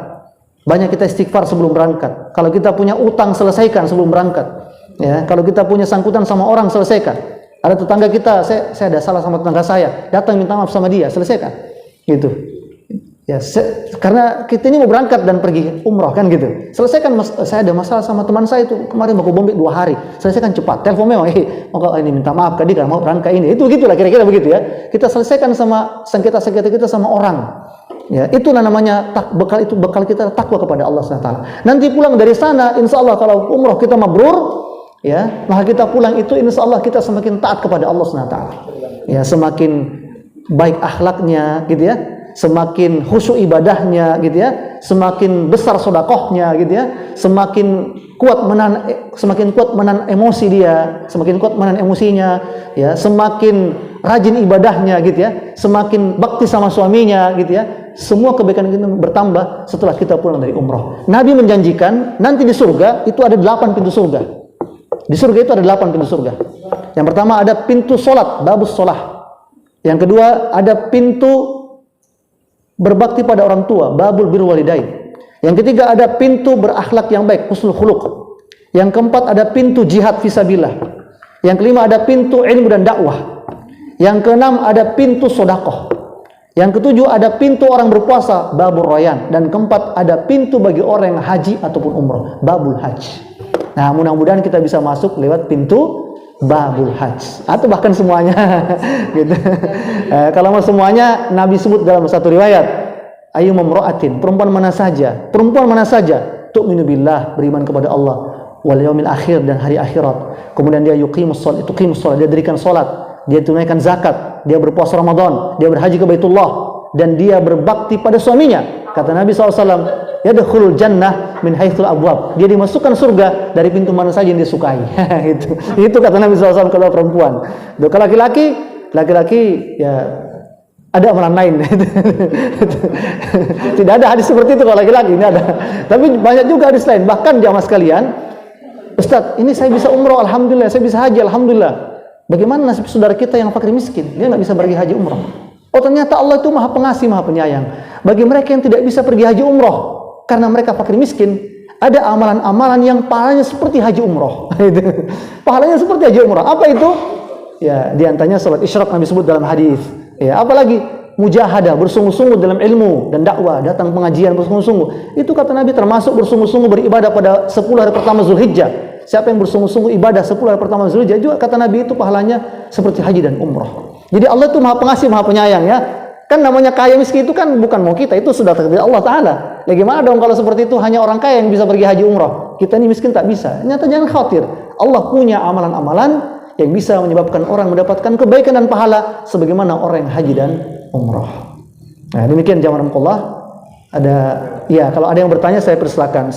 banyak kita istighfar sebelum berangkat. Kalau kita punya utang, selesaikan sebelum berangkat. Ya, kalau kita punya sangkutan sama orang, selesaikan. Ada tetangga kita, saya ada salah sama tetangga saya, datang minta maaf sama dia, selesaikan. Gitu. Ya, karena kita ini mau berangkat dan pergi umrah kan gitu. Selesaikan, saya ada masalah sama teman saya itu kemarin mau ke Bombay 2 hari. Selesaikan cepat. Telepon memang, mau ini minta maaf tadi karena mau berangkat ini. Itu gitulah kira-kira begitu ya. Kita selesaikan sama sengketa-sengketa kita sama orang. Ya, itulah namanya bekal, itu bekal kita takwa kepada Allah SWT. Nanti pulang dari sana, insya Allah kalau umrah kita mabrur, ya, maka kita pulang itu insya Allah kita semakin taat kepada Allah SWT. Ya, semakin baik akhlaknya, gitu ya. Semakin khusyuk ibadahnya, gitu ya, semakin besar sedekahnya, gitu ya, semakin kuat menahan emosi dia, semakin kuat menahan emosinya, ya, semakin rajin ibadahnya, gitu ya, semakin bakti sama suaminya, gitu ya. Semua kebaikan kita bertambah setelah kita pulang dari umrah. Nabi menjanjikan nanti di surga itu ada 8 pintu surga. Di surga itu ada 8 pintu surga. Yang pertama ada pintu solat, babus solah. Yang kedua ada pintu berbakti pada orang tua, babul birrul walidain. Yang ketiga ada pintu berakhlak yang baik, husnul khuluq. Yang keempat ada pintu jihad fisabilillah. Yang kelima ada pintu ilmu dan dakwah. Yang keenam ada pintu sedekah. Yang ketujuh ada pintu orang berpuasa, babul rayyan. Dan keempat ada pintu bagi orang yang haji ataupun umrah, babul hajj. Nah, mudah-mudahan kita bisa masuk lewat pintu babul hajj atau bahkan semuanya. Gitu. Kalau mau semuanya, Nabi sebut dalam satu riwayat, ayu mamra'atin, perempuan mana saja tu'minu billah, beriman kepada Allah, wal yaumil akhir, dan hari akhirat. Kemudian dia yuqimus shalah, dia dirikan salat, dia tunaikan zakat, dia berpuasa Ramadan, dia berhaji ke Baitullah, dan dia berbakti pada suaminya. Kata Nabi SAW, yadkhulul jannah min haitsul abwab. Dia dimasukkan surga dari pintu mana saja yang disukai. Itu kata Nabi SAW kalau perempuan. Kalau laki-laki ya ada amalan lain. Tidak ada hadis seperti itu kalau laki-laki, ini ada. Tapi banyak juga hadis lain. Bahkan jamaah sekalian, Ustaz, ini saya bisa umrah, alhamdulillah, saya bisa haji, alhamdulillah. Bagaimana nasib saudara kita yang fakir miskin? Dia nggak bisa pergi haji umrah. Oh, ternyata Allah itu Maha Pengasih, Maha Penyayang. Bagi mereka yang tidak bisa pergi haji umrah karena mereka fakir miskin, ada amalan-amalan yang pahalanya seperti haji umrah. Pahalanya seperti haji umrah. Apa itu? Ya, diantaranya salat isyraq Nabi sebut dalam hadis. Ya, apalagi mujahadah, bersungguh-sungguh dalam ilmu dan dakwah, datang pengajian bersungguh-sungguh. Itu kata Nabi termasuk bersungguh-sungguh beribadah pada 10 hari pertama Zulhijjah. Siapa yang bersungguh-sungguh ibadah 10 hari pertama Zulhijjah juga kata Nabi itu pahalanya seperti haji dan umrah. Jadi Allah itu Maha Pengasih, Maha Penyayang ya. Kan namanya kaya miskin itu kan bukan mau kita, itu sudah takdir Allah Ta'ala. Ya gimana dong kalau seperti itu hanya orang kaya yang bisa pergi haji umrah? Kita ini miskin tak bisa. Nyata jangan khawatir. Allah punya amalan-amalan yang bisa menyebabkan orang mendapatkan kebaikan dan pahala sebagaimana orang yang haji dan umrah. Nah, demikian jamaah Allah. Kalau ada yang bertanya saya persilakan.